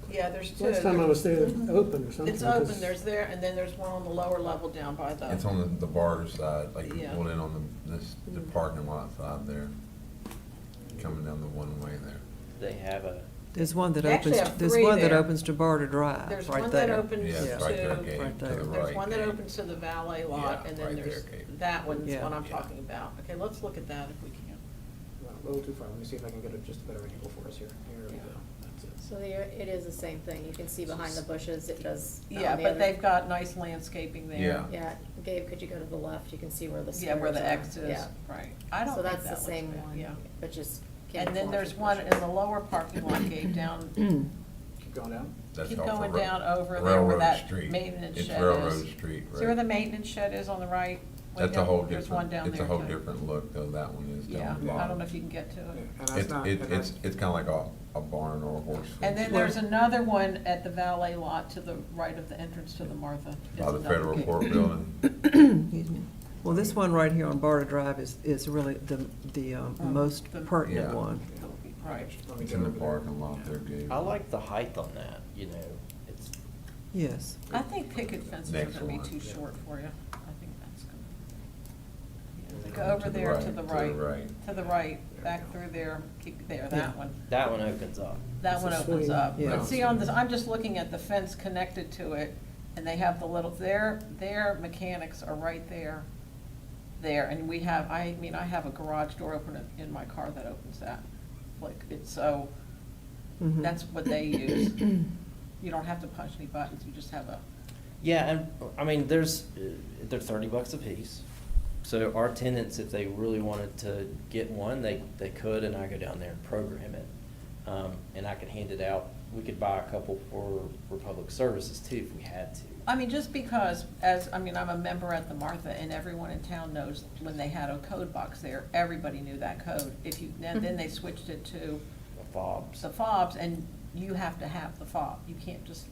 Yeah, there's two. Last time I was there, open or something. It's open, because- there's there, and then there's one on the lower level down by the. It's on the barter side, like you Yeah. pull in on the parking lot side there, coming down the one way there. They have a, There's one that They actually opens, have there's three one that there. opens to Barter Drive, There's right one that there. opens Yeah, to. it's right there, Gabe, Right to the there. right. There's one that Gabe. opens to the valet lot, Yeah, and then right there's, there, Gabe. that one's Yeah. what I'm Yeah. talking about. Okay, let's look at that if we can. Well, a little too far. Let me see if I can get just a better angle for us here. Here we Yeah. go. That's it. So it is the same thing. You can see behind the bushes, it does. Yeah, on the but other- they've got nice landscaping there. Yeah. Yeah, Gabe, could you go to the left? You can see where the Yeah, where the squares X are. is, Yeah. right. I don't So think that's that the looks same bad, one, yeah. but just. And then camouflage there's with one in bushes. the lower parking lot gate down, Keep going down. That's keep off of going Ro- down over there where Railroad that Street. maintenance It's shed Railroad is. Street, right? See where the maintenance shed is on the right? Way That's a down- whole There's one down different, there it's a whole too. different look, though, that one is Yeah, down the I don't bottom. know if you can get to Yeah, it. and that's It's, not. it- and it's, that- it's kinda like a barn or a horse. And then fence. there's another one at the valet lot to the right of the entrance to the Martha. is By the another federal gate. court building. Excuse me. Well, this one right here on Barter Drive is really the most the- pertinent Yeah. one. Right. Let me It's get in the over there. parking lot there, Gabe. I like the height on that, you know, it's, Yes. I think picket fences are Next gonna be one. too short for you. I think that's gonna. Go To over the there right, to the to the right, right. to the right, back through there, keep there, Yeah. that one. that one opens up. That It's one a opens swing. up. Yeah. But see, on this, I'm just looking at the fence connected to it, and they have the little, their mechanics are right there, and we have, I mean, I have a garage door opener in my car that opens that. Like, it's so, Mhm. that's what they use. You don't have to punch any buttons, you just have a, Yeah, and, I mean, they're $30 a piece. So our tenants, if they really wanted to get one, they could, and I go down there and program it. And I could hand it out. We could buy a couple for public services too, if we had to. I mean, just because, I'm a member at the Martha, and everyone in town knows when they had a code box there, everybody knew that code. And then they switched it to Fobs. the fobs, and you have to have the fob. You can't just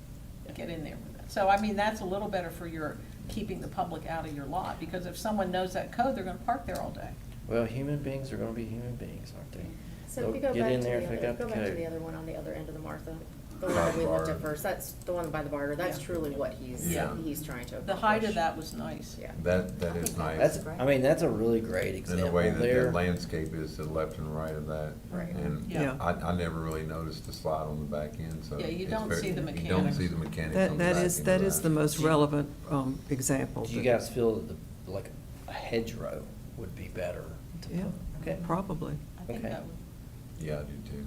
get in there with it. So, I mean, that's a little better for your, keeping the public out of your lot, because if someone knows that code, they're gonna park there all day. Well, human beings are gonna be human beings, aren't they? So They'll if you go get back in to there the if they other, got the go back to code. the other one on the other end of the Martha, the one that we looked at first, that's the one by the barter, that's Yeah. truly what he's Yeah. trying to accomplish. The height of that was nice. Yeah. That I is think nice. That's, I mean, that's a really great And example the way that there. the landscape is to the left and right of that. Right. And Yeah. I never really noticed the slide on the back end, so. Yeah, you it's don't very- see the You don't mechanics. see the mechanics That, on the that back is, end that of is the most Do you- relevant example. Do you that- guys feel that like a hedgerow would be better to Yeah, put? Okay. probably. I think Okay. that would, Yeah, I do too.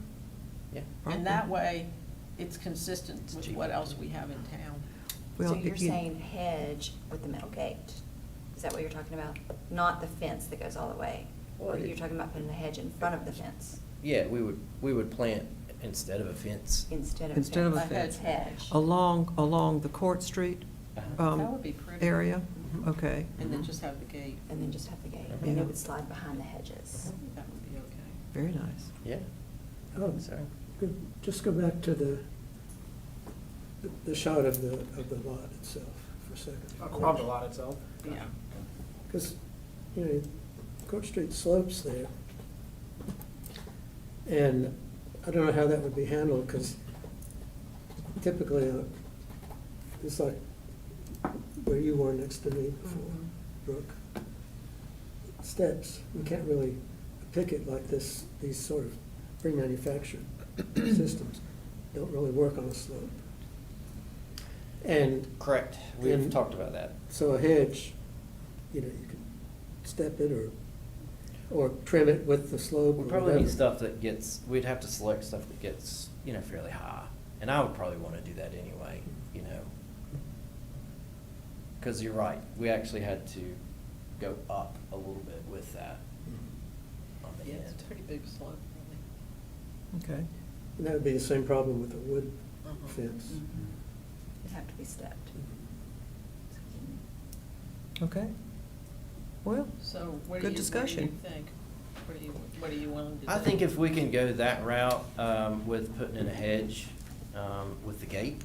Yeah. and that way, it's consistent It's with cheaper. what else we have in town. Well, So you're if you- saying hedge with the metal gate? Is that what you're talking about? Not the fence that goes all the way? Well, Or it- you're talking about putting a hedge in front of the fence Yeah, we would plant instead of a fence. instead of Instead of a fence? hedge. Hedge. Along the Court Street Uh-huh. That would be pretty. area? Mhm. Okay. And then just have the gate. And then just have the gate, Mhm. and Yeah. it would slide behind the hedges. That would be okay. Very nice. Yeah. Oh, So, just go back to the shot of the lot itself for a second. Of the lot itself? Yeah. Because, you know, Court Street slopes there. And I don't know how that would be handled, because typically, it's like where you were next to me before, Brooke. Steps, you can't really picket like this, these sort of pre-manufactured systems don't really work on a slope. And correct, we've And- talked about that. so a hedge, you know, you could step it or trim it with the slope or We probably need whatever. stuff that gets, we'd have to select stuff that gets, fairly high. And I would probably wanna do that anyway, Cause you're right, we actually had to go up a little bit with that on the Yeah, end. it's a pretty big slope, really. Okay. And that would be the same problem with a wood Uh-huh. fence. It'd have to be stepped. Okay. Well, So what do Good you discussion. think? What are you willing to do? I think if we can go that route, with putting in a hedge, with the gate,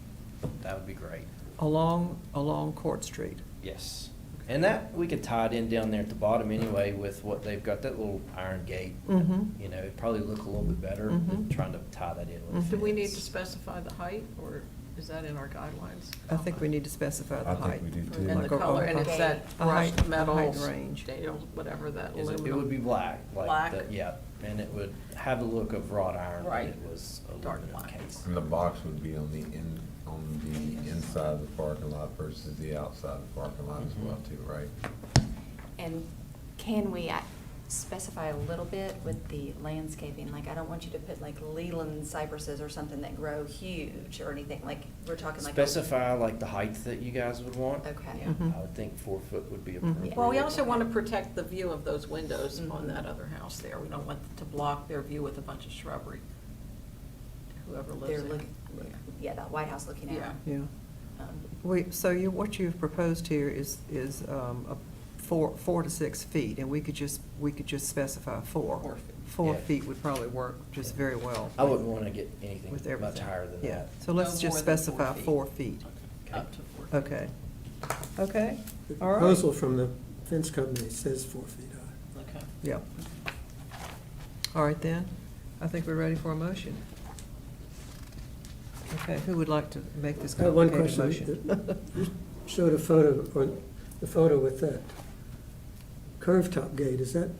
that would be great. Along Court Street. Yes. And that, we could tie it in down there at the bottom anyway with what they've got, that little iron gate. Mhm. You know, it'd probably look a little bit better than Mhm. trying to tie that in with a Do we need to fence. specify the height, or is that in our guidelines? I think we need to specify the I height. think we do too. And the color, and it's that A height- brushed a metal, height range. steel, whatever that Is aluminum. it would be black, like, Black? yeah, and it would have the look of wrought iron, but Right. it was Dark aluminum black. case. And the box would be on the inside of the parking lot versus the outside of the parking lot as well too, right? And can we specify a little bit with the landscaping? Like, I don't want you to put like Leland cypresses or something that grow huge or anything, like, we're talking like. Specify like the height that you guys would want. Okay. Yeah. Mhm. I would think 4 foot would be Mhm. appropriate. Well, we also want to protect the view of those windows on Mhm. that other house there. We don't want to block their view with a bunch of shrubbery. Whoever lives They're there. looking, yeah, that White House looking Yeah. out. Yeah. Um, What you've proposed here is a 4 to 6 feet, and we could just specify 4. 4 feet. 4 Yeah. feet would probably work just very well. I wouldn't want to get anything With much everything. higher than Yeah, that. so let's No just more than 4 specify feet. 4 feet. Okay. Up to 4 feet. Okay. Okay, The all right. proposal from the fence company says 4 feet high. Okay. Yeah. All right then, I think we're ready for a motion. Okay, who would like to make this I have one complicated question. motion? You showed a photo, or the photo with that curved top gate, is that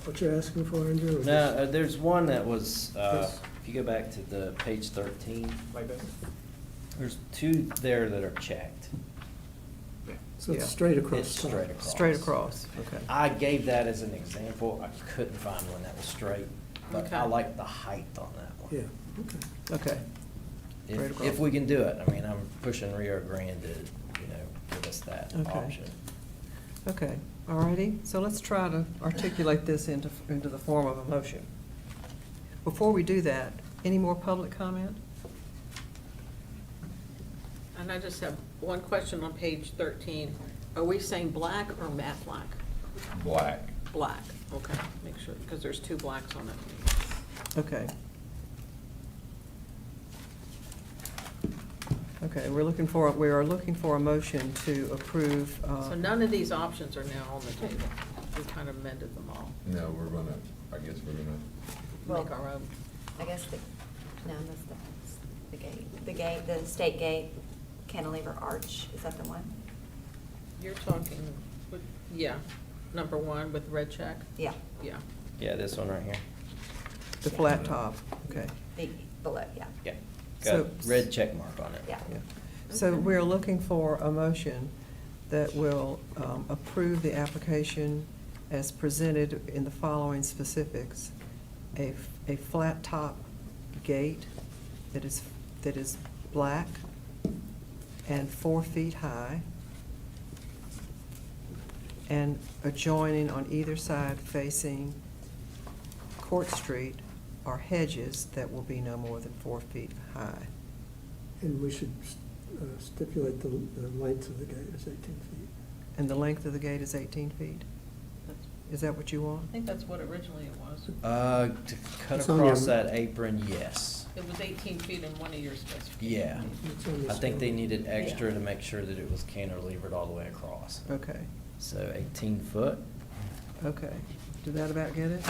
what you're asking for, Andrew? or No, just- there's one that was, Yes. if you go back to the page 13, Like that? there's 2 there that are checked. So it's Yeah. straight across It's top. straight across. Straight across, okay. I gave that as an example. I couldn't find one that was straight, but I Okay. like the height on that one. Yeah, okay. Okay, straight If across. we can do it, I mean, I'm pushing Rio Grande to, give us that Okay. option. okay, all righty. So let's try to articulate this into the form of a motion. Before we do that, any more public comment? And I just have one question on page 13. Are we saying black or matte black? Black. Black, okay, make sure, because there's 2 blacks on it. Okay. Okay, we are looking for a motion to approve. So none of these options are now on the table. We kind of amended them all. No, I guess we're gonna, Well, Make our own. I guess that's the gate, the state gate, cantilever arch, is that the one? You're talking, yeah, number 1 with red check? Yeah, Yeah. Yeah, this one right here. The flat top, okay. below, yeah. Yeah, So- got red check mark on it. Yeah. Yeah. So we're looking for a motion that will approve the application as presented in the following specifics. A flat top gate that is black and 4 feet high, and adjoining on either side facing Court Street are hedges that will be no more than 4 feet high. And we should stipulate the length of the gate is 18 feet. And the length of the gate is 18 feet? Is that what you want? I think that's what originally it was. To cut It's on your- across that apron, yes. It was 18 feet in one of your specifications. Yeah. It's on the I think they scale. needed extra Yeah. to make sure that it was cantilevered all the way across. Okay, So 18 foot. okay. Did that about get it?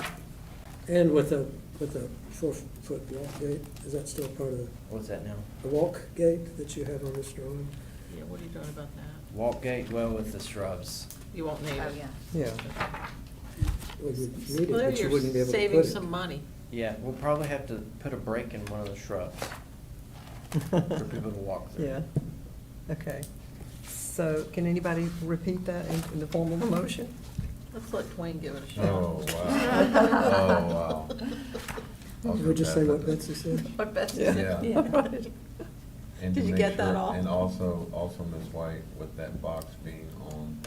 And with a 4-foot walk gate, is that still part of What's that now? the walk gate that you have on this drawing? Yeah, what are you doing about that? Walk gate, well, with the shrubs. You won't need it. Oh, yeah. Yeah. Well, you need it, Well, but you wouldn't be you're able to saving put it. some money. Yeah, we'll probably have to put a break in one of the shrubs for people to walk through. Yeah, okay. So can anybody repeat that in the form of a motion? Let's let Dwayne give it a shot. oh, wow. Oh, wow. Would you say what Betsy said? What Betsy Yeah. said. Yeah. And to Did you make get that sure- all? And also, Ms. White, with that box being on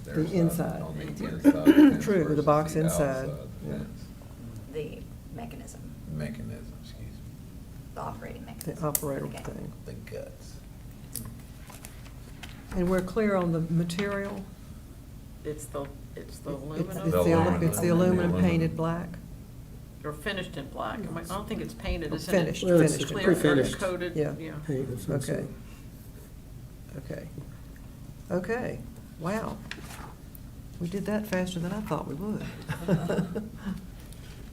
their The side, inside. on the inside of the fence True, the versus box the inside, outside of the yeah. fence. The mechanism, Mechanism, excuse me, the operating mechanism. The operator Okay. thing. the guts. And we're clear on the material? It's the It's the It's aluminum. the it's the aluminum painted black. Or finished in black. I don't think it's painted, Oh, isn't it? finished, Well, it's finished. Clear or pre-finished. coated, Yeah. yeah. paint of some sort. Okay. Okay. Okay, wow. We did that faster than I thought we would.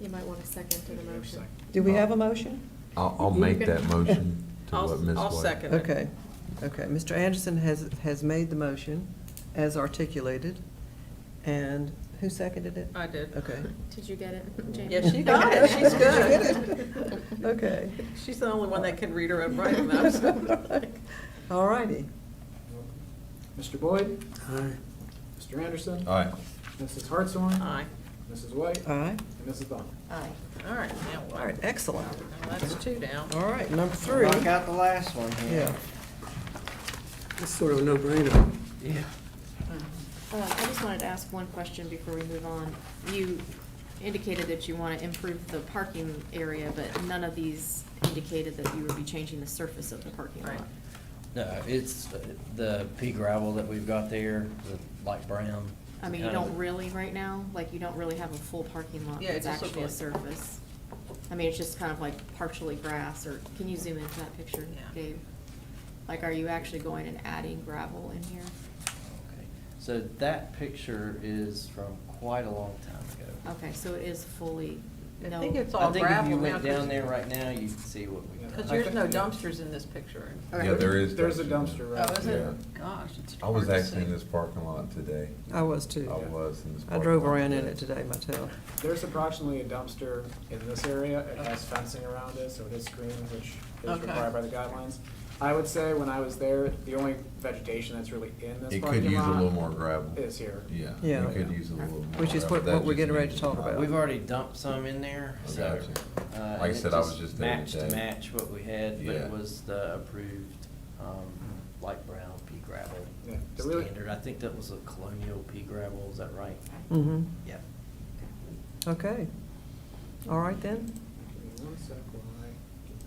You might want a second to the motion. Do we have a motion? I'll make that motion to what Ms. I'll White. second it. Okay, okay. Mr. Anderson has made the motion as articulated, and who seconded it? I did. Okay. Did you get it, Jamie? Yeah, she got it, she's good. good. Okay. She's the only one that can read her own writing now, so. All righty. Mr. Boyd? Aye. Mr. Anderson? All right, Mrs. Hartshorn? Aye. Mrs. White? Aye. And Mrs. Bond. Aye. All right, now what? All right, excellent. Now that's 2 down. All right, number 3. Knock out the last one here. Yeah. It's sort of a no-brainer. Yeah. I just wanted to ask one question before we move on. You indicated that you want to improve the parking area, but none of these indicated that you would be changing the surface of the parking lot. Right. No, it's the pea gravel that we've got there, the light brown. I mean, you kind of- don't really right now, like, you don't really have a full parking lot Yeah, it that's just actually a looks like- surface. I mean, it's just kind of like partially grass, or, can you zoom into that picture, Yeah. Dave? Like, are you actually going and adding gravel in here? Okay. So that picture is from quite a long time ago. Okay, so it is fully, I no. think it's I all think if gravel you now. went down there right now, you can see what we got. Because there's no dumpsters in this picture. Yeah, there is. There's a dumpster Oh, right is there. it? Gosh, it's I was hard to actually in see. this parking lot today. I was too. I was in this I parking drove lot around in today. it today myself. There's approximately a dumpster in this area. It has fencing around it, so it is screened, which is Okay. required by the guidelines. I would say when I was there, the only vegetation that's really in this It could parking use a little lot more gravel. is here. Yeah, Yeah. it could use a little more. Which is gravel. what That we're just getting ready to needs talk to- about. We've already dumped some in there, I so. got you. and Like I it said, I was just there matched today. to match what we had, but Yeah. it was the approved, light brown pea gravel Yeah, the really- standard. I think that was a colonial pea gravel, is that right? Mm-hmm. Yeah. Okay. All right then. Give me one sec while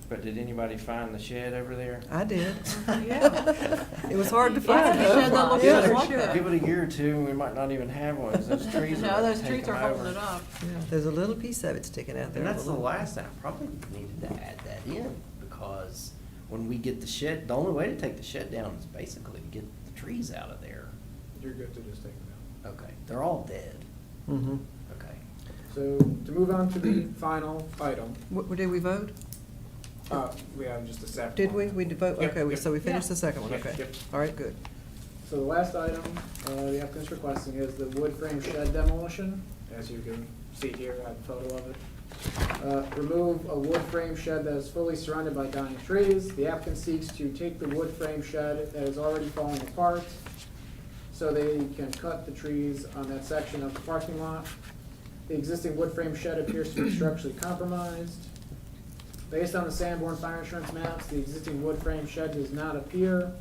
But did anybody find the shed over there? I did. Yeah. It was hard to Yeah, find. the shed that looks Yeah. just like that. Give it a year or two, and we might not even have one, 'cause those trees are No, those taking trees are over. holding it up. Yeah, there's a little piece of it sticking out there. And that's a the little- last thing, I probably needed to add that in, because when we get the shed, the only way to take the shed down is basically to get the trees out of there. you're good to just take them out. Okay, they're all dead. Mhm. Okay. So to move on to the final item, Did we vote? we have just a second. Did we? one. We did vote? Yep, Okay, yep. so we finished the second one, Yep, okay. yep. All right, good. So the last item, the applicant's requesting is the wood frame shed demolition. As you can see here, I have a photo of it. Remove a wood frame shed that is fully surrounded by dying trees. The applicant seeks to take the wood frame shed that is already falling apart so they can cut the trees on that section of the parking lot. The existing wood frame shed appears to be structurally compromised. Based on the Sanborn Fire Insurance maps, the existing wood frame shed does not appear.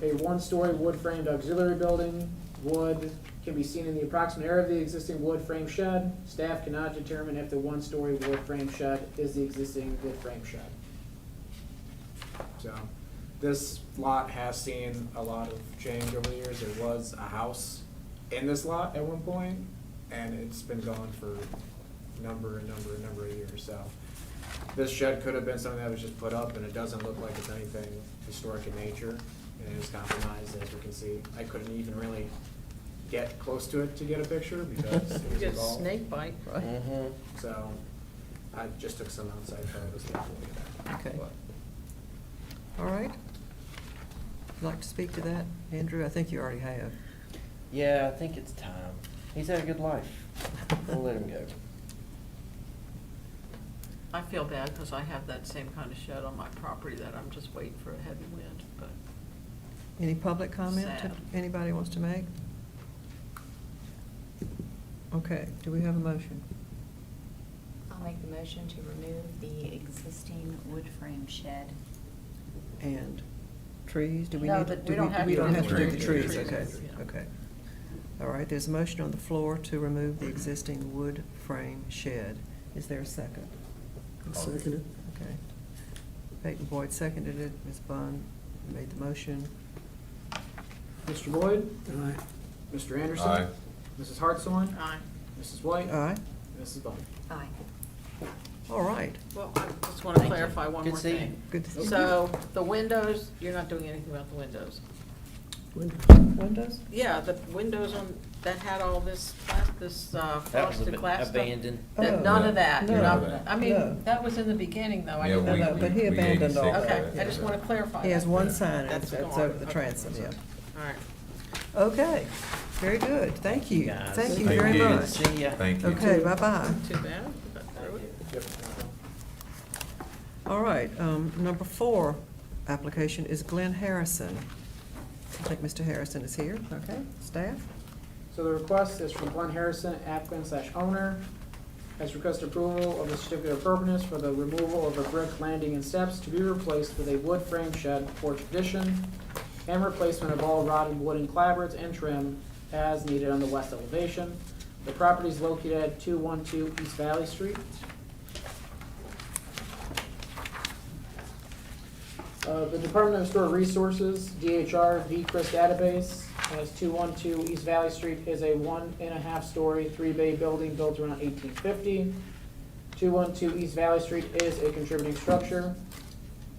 A one-story wood-framed auxiliary building, wood can be seen in the approximate area of the existing wood frame shed. Staff cannot determine if the one-story wood frame shed is the existing wood frame shed. So, this lot has seen a lot of change over the years. There was a house in this lot at one point, and it's been gone for a number of years, so. This shed could have been something that was just put up, and it doesn't look like it's anything historic in nature, and it is compromised, as you can see. I couldn't even really get close to it to get a picture, because it You was get involved. snake bite, right? Mm-hmm. So, I just took some outside photos to look at that. Okay. But- All right. Would you like to speak to that, Andrew? I think you already have. Yeah, I think it's time. He's had a good life. We'll let him go. I feel bad because I have that same kind of shed on my property that I'm just waiting for a heavy wind, but Any public comment Sad. anybody wants to make? Okay, do we have a motion? I'll make the motion to remove the existing wood frame shed. And trees, do we No, need to? but do we don't have We to don't do have to do the trees. trees, Trees, okay, yeah. okay. All right, there's a motion on the floor to remove the existing wood frame shed. Is there a second? I'll second it. Okay. Peyton Boyd seconded it, Ms. Bond made the motion. Mr. Boyd? Aye. Mr. Anderson? Aye. Mrs. Hartshorn? Aye. Mrs. White? Aye. Mrs. Bowman? Aye. All right. Well, I just want to clarify one Good more seeing thing. Good to see you. So, the windows, you're not doing anything about the windows? Windows? Yeah, the windows on, that had all this, That was frosted glass stuff. abandoned. None of that, No, you're not, no, I no. mean, that was in the beginning, though. I Yeah, didn't we- know. but he we abandoned all 86 Okay, that, I just want to clarify. He has that. one sign, and That's that's gone. over the Okay. transom, yeah. All right. Okay, very good, thank you. Guys. Thank you Thank very you. much. See ya. Thank you. Okay, bye-bye. Too bad. Got through it. Yep. All right, number 4 application is Glenn Harrison. I think Mr. Harrison is here, okay, staff? So the request is from Glenn Harrison, applicant/owner, has requested approval of the certificate of appropriateness for the removal of a brick landing and steps to be replaced with a wood frame shed porch addition and replacement of all rotted wooden clapboards and trim as needed on the west elevation. The property is located at 212 East Valley Street. The Department of Historic Resources, DHR, VCRIS database, has 212 East Valley Street is a 1.5-story, 3-bay building built around 1850. 212 East Valley Street is a contributing structure.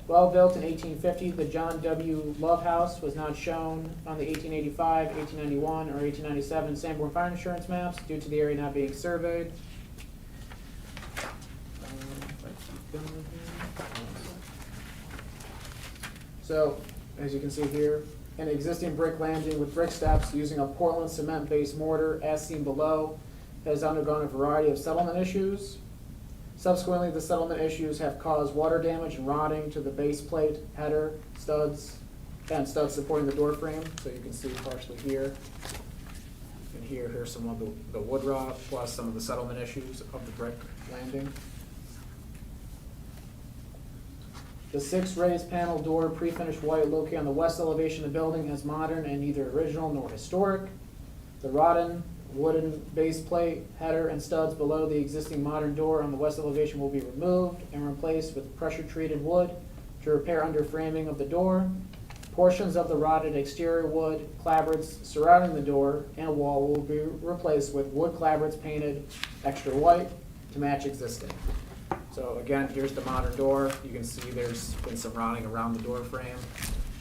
While built in 1850, the John W. Love House was not shown on the 1885, 1891, or 1897 Sanborn Fire Insurance maps due to the area not being surveyed. So, as you can see here, an existing brick landing with brick steps using a Portland cement-based mortar, as seen below, has undergone a variety of settlement issues. Subsequently, the settlement issues have caused water damage and rotting to the base plate, header, studs, and studs supporting the door frame. So you can see partially here. And here's some of the wood rot, plus some of the settlement issues of the brick landing. The 6 raised panel door, pre-finished white, located on the west elevation of the building, is modern and neither original nor historic. The rotten wooden base plate, header, and studs below the existing modern door on the west elevation will be removed and replaced with pressure-treated wood to repair under framing of the door. Portions of the rotted exterior wood clapboards surrounding the door and wall will be replaced with wood clapboards painted extra white to match existing. So again, here's the modern door. You can see there's been some rotting around the door frame.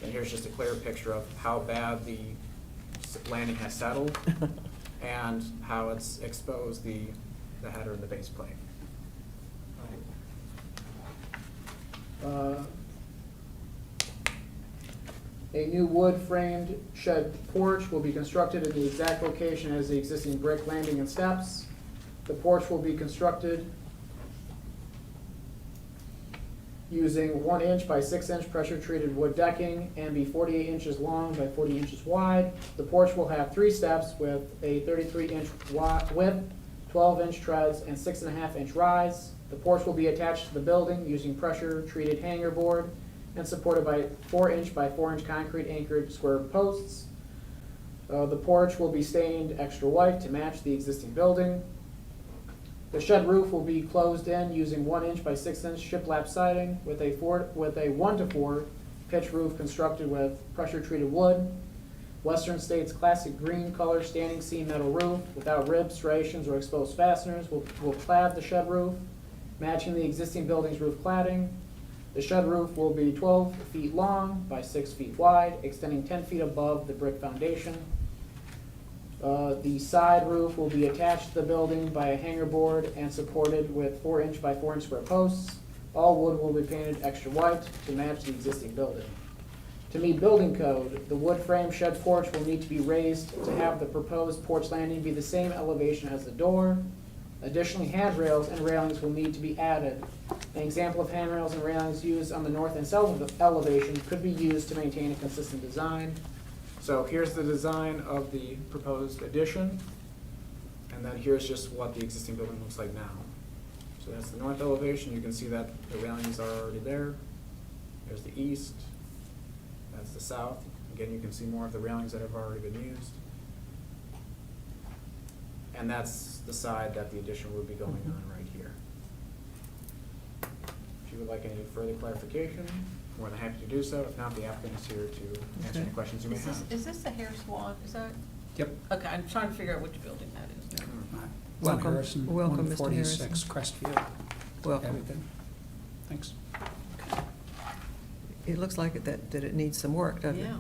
And here's just a clear picture of how bad the landing has settled and how it's exposed the header and the base plate. A new wood-framed shed porch will be constructed in the exact location as the existing brick landing and steps. The porch will be constructed using 1-inch by 6-inch pressure-treated wood decking and be 48 inches long by 40 inches wide. The porch will have 3 steps with a 33-inch width, 12-inch treads, and 6.5-inch rise. The porch will be attached to the building using pressure-treated hanger board and supported by 4-inch by 4-inch concrete anchored square posts. The porch will be stained extra white to match the existing building. The shed roof will be closed in using 1-inch by 6-inch shiplap siding with a 1-to-4 pitch roof constructed with pressure-treated wood. Western States classic green color standing seam metal roof without ribs, striations, or exposed fasteners will clad the shed roof, matching the existing building's roof cladding. The shed roof will be 12 feet long by 6 feet wide, extending 10 feet above the brick foundation. The side roof will be attached to the building by a hanger board and supported with 4-inch by 4-inch square posts. All wood will be painted extra white to match the existing building. To meet building code, the wood frame shed porch will need to be raised to have the proposed porch landing be the same elevation as the door. Additionally, handrails and railings will need to be added. An example of handrails and railings used on the north and south of the elevation could be used to maintain a consistent design. So here's the design of the proposed addition, and then here's just what the existing building looks like now. So that's the north elevation. You can see that the railings are already there. There's the east. That's the south. Again, you can see more of the railings that have already been used. And that's the side that the addition would be going on right here. If you would like any further clarification, more than happy to do so. If not, the applicant is here to answer any questions you may have. Is this the hair salon? Is that Yep. Okay, I'm trying to figure out which building that is now. Glenn Welcome. Harrison, Welcome, Mr. 146 Crestview. Welcome. Everything. Thanks. It looks like it needs some work, doesn't it?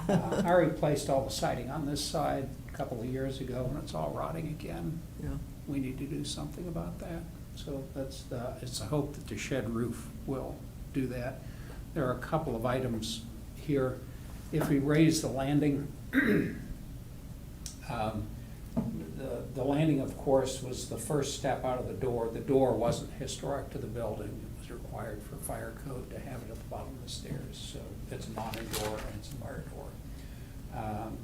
Yeah. I replaced all the siding on this side a couple of years ago, and it's all rotting again. Yeah. We need to do something about that. So it's a hope that the shed roof will do that. There are a couple of items here. If we raise the landing, the landing, of course, was the first step out of the door. The door wasn't historic to the building. It was required for fire code to have it at the bottom of the stairs. So it's an awning door and it's a fire door.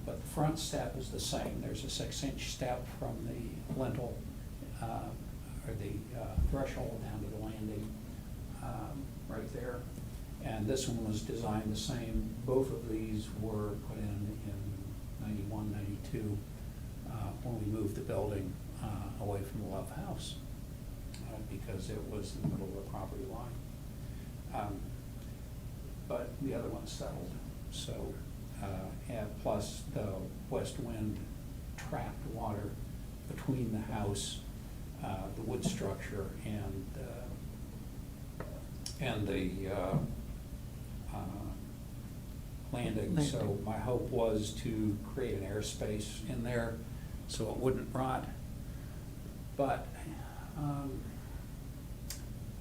But the front step is the same. There's a 6-inch step from the lintel, or the threshold down to the landing, right there. And this one was designed the same. Both of these were put in 91, 92, when we moved the building away from the Love House, because it was in the middle of the property line. But the other one settled, so, and plus the west wind trapped water between the house, the wood structure, and the landing. So my hope was to create an airspace in there so it wouldn't rot. But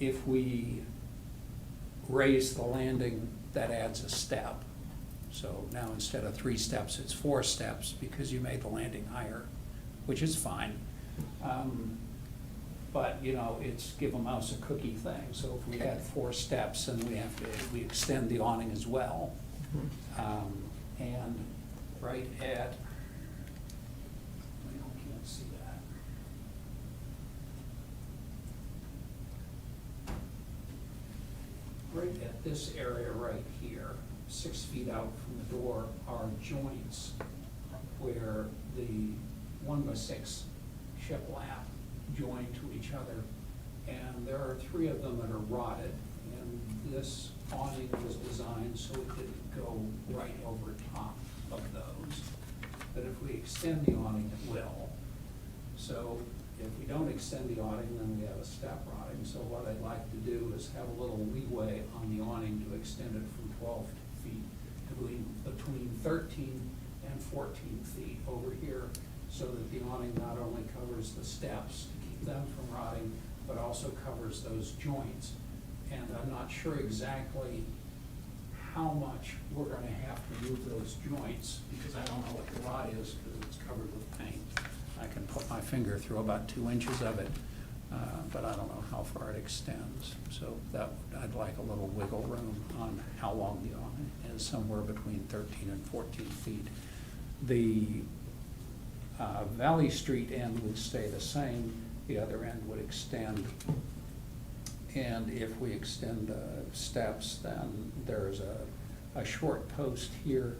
if we raise the landing, that adds a step. So now instead of 3 steps, it's 4 steps because you made the landing higher, which is fine. But, you know, it's give a mouse a cookie thing. So if we had 4 steps, and we extend the awning as well. And right at, well, you can't see that. Right at this area right here, 6 feet out from the door, are joints where the 1x6 shiplap join to each other. And there are 3 of them that are rotted. And this awning was designed so it didn't go right over top of those. But if we extend the awning, it will. So if we don't extend the awning, then we have a step rotting. So what I'd like to do is have a little leeway on the awning to extend it from 12 feet to between 13 and 14 feet over here, so that the awning not only covers the steps to keep them from rotting, but also covers those joints. And I'm not sure exactly how much we're gonna have to move those joints, because I don't know what the rot is, because it's covered with paint. I can put my finger through about 2 inches of it, but I don't know how far it extends. So I'd like a little wiggle room on how long the awning is, somewhere between 13 and 14 feet. The Valley Street end would stay the same, the other end would extend. And if we extend the steps, then there's a short post here.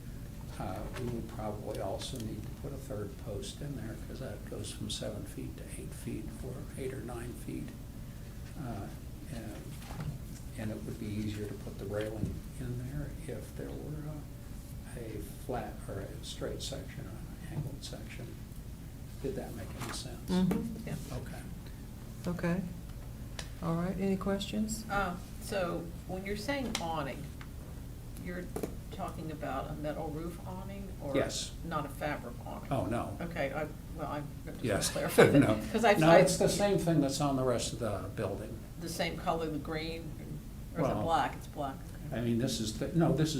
We would probably also need to put a 3rd post in there, because that goes from 7 feet to 8 feet, or 8 or 9 feet. And it would be easier to put the railing in there if there were a flat or a straight section or an angled section. Did that make any sense? Mm-hmm. Yeah. Okay. Okay. All right, any questions? So when you're saying awning, you're talking about a metal roof awning or? Yes. Not a fabric awning? Oh, no. Okay, I just Yes. want to clarify that. No. 'Cause I- No, it's the same thing that's on the rest of the building. The same color, the green, or is it Well, black? It's black. I mean, this is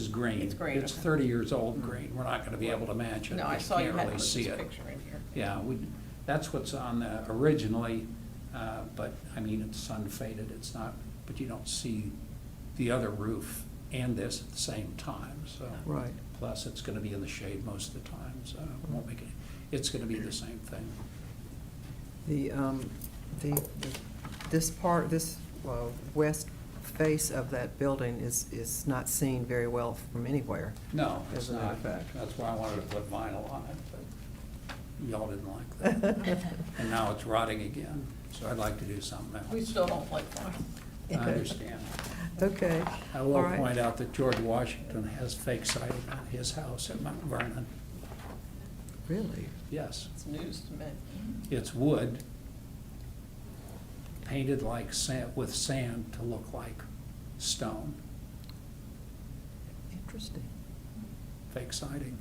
green. It's green, It's okay. 30 years old green. We're not gonna be able to match it. No, I You saw you can't had really put see this it. picture in here. Yeah, that's what's on originally, but, I mean, it's unfaded, it's not, but you don't see the other roof and this at the same time, so. Right. Plus, it's gonna be in the shade most of the time, so it won't make it, it's gonna be the same thing. This west face of that building is not seen very well from anywhere. No, As it's a matter not. of fact. That's why I wanted to put vinyl on it, but y'all didn't like that. And now it's rotting again, so I'd like to do something else. We still don't like that. I understand. Okay. I All will right. point out that George Washington has fake siding on his house at Mount Vernon. Really? Yes, It's news to me. it's wood painted like sand, with sand to look like stone, Interesting. fake siding.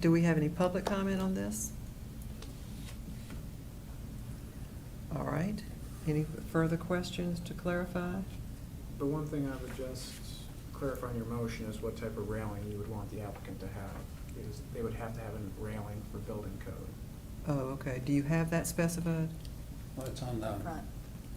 Do we have any public comment on this? All right. Any further questions to clarify? The one thing I would just clarify in your motion is what type of railing you would want the applicant to have. Because they would have to have a railing for building code. Oh, okay. Do you have that specified? Well, it's on the, Front.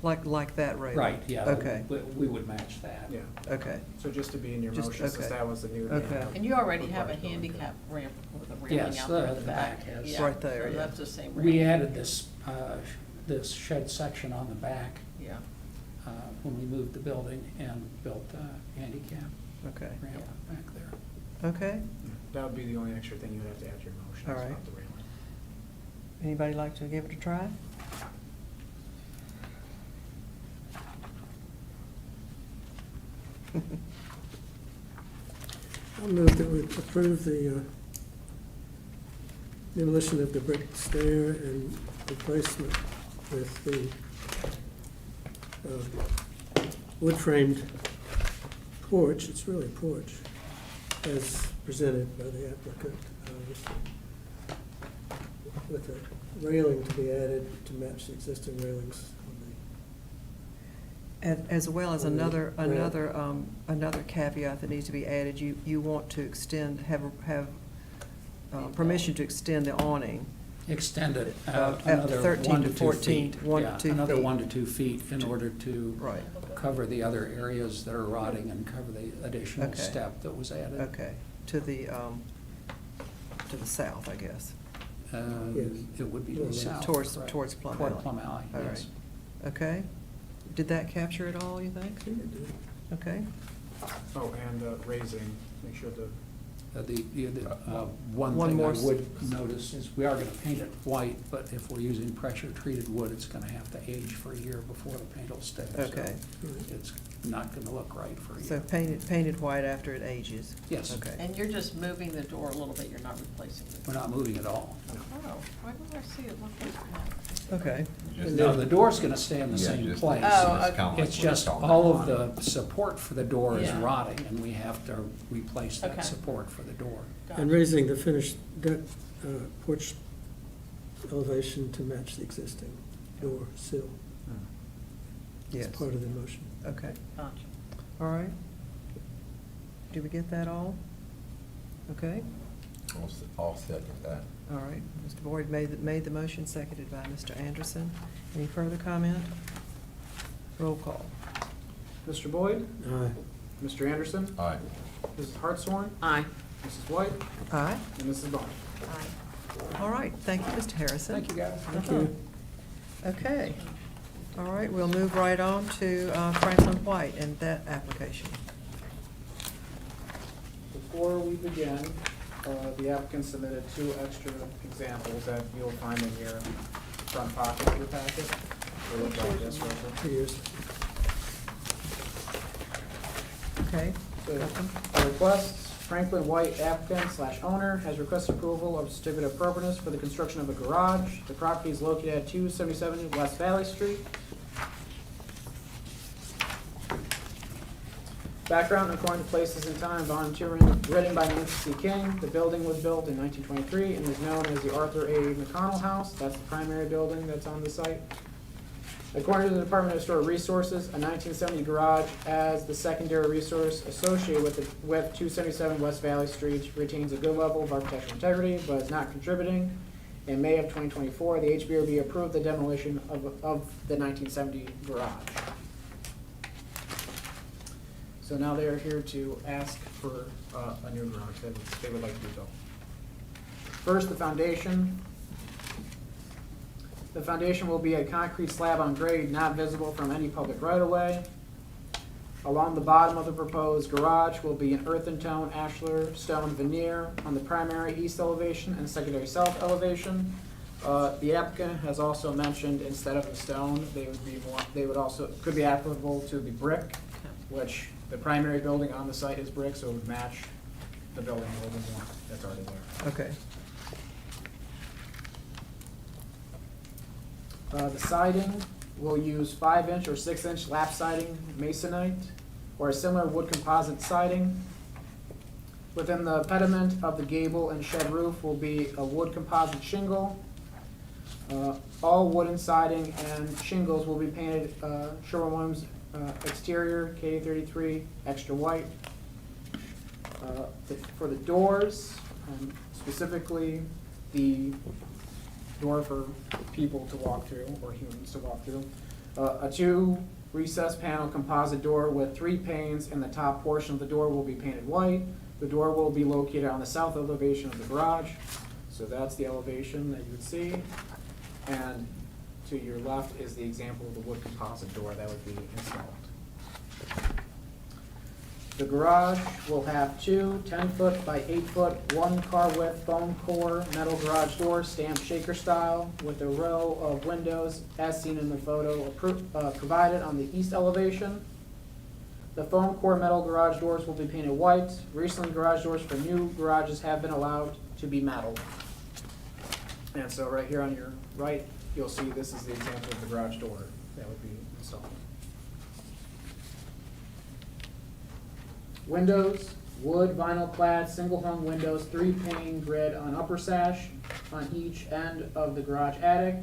Like that railing? right, yeah. Okay, We would match that. Yeah. okay. So just to be in your Just- motion, since okay. that was the new. Okay. And you already have a Required building code. handicap ramp with a railing Yes, out there in the the back. back has- Yeah, Right there, so yeah. that's the same We ramp. added this shed section on the back Yeah, when we moved the building and built a handicap Okay, ramp back there. okay. That would be the only extra thing you would have to add to your motion, All is right. about the railing. Anybody like to give it a try? I'll move that we approve the demolition of the brick stair and replacement with the wood-framed porch, it's really a porch, as presented by the applicant, with a railing to be added to match the existing railings on As well as On the another caveat that needs to be added, you want to extend, have permission to extend the awning. Extend it Up to another 13 1 to to 2 14, feet. 1 to Yeah, 2 another feet. 1 to 2 feet in order to Right, cover the other areas that are rotting and cover the additional Okay. step that was added. okay. To the south, I guess. Yes. It would be to the south. Towards correct. Plum Toward Alley. Plum Alley, All yes. right. Okay. Did that capture it all, you think? the. Okay. Oh, and raising, make sure the, One One thing I more would notice is we are gonna paint it white, but if we're using pressure-treated wood, it's gonna have to age for a year before the paint will stick. so Okay. It's not gonna look right for a So year. painted white after it ages? Yes. Okay. and you're just moving the door a little bit, you're not replacing it. We're not moving at all. Oh, why don't I see it look like that? Okay. Just- No, the door's gonna stay in the Yeah, same just- place. Oh, it's okay. kinda like It's what we're just talking all about. of the support for the door is Yeah. rotting, and we have to replace Okay. that support for the door. And raising the finished deck porch elevation to match the existing door sill. Yes. It's part of the motion. Okay. Gotcha. All right. Did we get that all? Okay. I'll second that. All right. Mr. Boyd made the motion, seconded by Mr. Anderson. Any further comment? Roll call. Mr. Boyd, Aye. Mr. Anderson, Aye. Mrs. Hartshorn, Aye. Mrs. White, Aye. and Mrs. Bond. Aye. All right. Thank you, Mr. Harrison. Thank you, guys. Thank you. Okay. All right, we'll move right on to Franklin White and that application. Before we begin, the applicant submitted 2 extra examples that you'll find in your front pocket of your packet. They look like this, right there. Here's. Okay. The request, Franklin White applicant / owner has requested approval of certificate of appropriateness for the construction of a garage. The property is located at 277 West Valley Street. Background, according to Places in Time, volunteering, written by Nancy C. King. The building was built in 1923 and is known as the Arthur A. McConnell House. That's the primary building that's on the site. According to the Department of Historic Resources, a 1970 garage as the secondary resource associated with 277 West Valley Street retains a good level of architectural integrity, but is not contributing. In May of 2024, the HPRB approved the demolition of the 1970 garage. So now they are here to ask for a new garage that they would like to be built. First, the foundation. The foundation will be a concrete slab on grade, not visible from any public right-of-way. Along the bottom of the proposed garage will be an earthen tone ashlar stone veneer on the primary east elevation and secondary south elevation. The applicant has also mentioned instead of the stone, they would also, could be applicable to the brick, which the primary building on the site is brick, so it would match the building a little bit more that's already there. Okay. The siding will use 5-inch or 6-inch lap siding masonite or a similar wood composite siding. Within the pediment of the gable and shed roof will be a wood composite shingle. All wooden siding and shingles will be painted Sherwin-Williams exterior K33 extra white. For the doors, specifically the door for people to walk through or humans to walk through, a 2 recessed panel composite door with 3 panes, and the top portion of the door will be painted white. The door will be located on the south elevation of the garage. So that's the elevation that you would see. And to your left is the example of the wood composite door that would be installed. The garage will have 2 10-foot by 8-foot, 1-car width foam core metal garage doors stamped shaker style with a row of windows as seen in the photo provided on the east elevation. The foam core metal garage doors will be painted white. Recently, garage doors for new garages have been allowed to be metal. And so right here on your right, you'll see this is the example of the garage door that would be installed. Windows, wood vinyl clad single hung windows, 3-pane grid on upper sash on each end of the garage attic.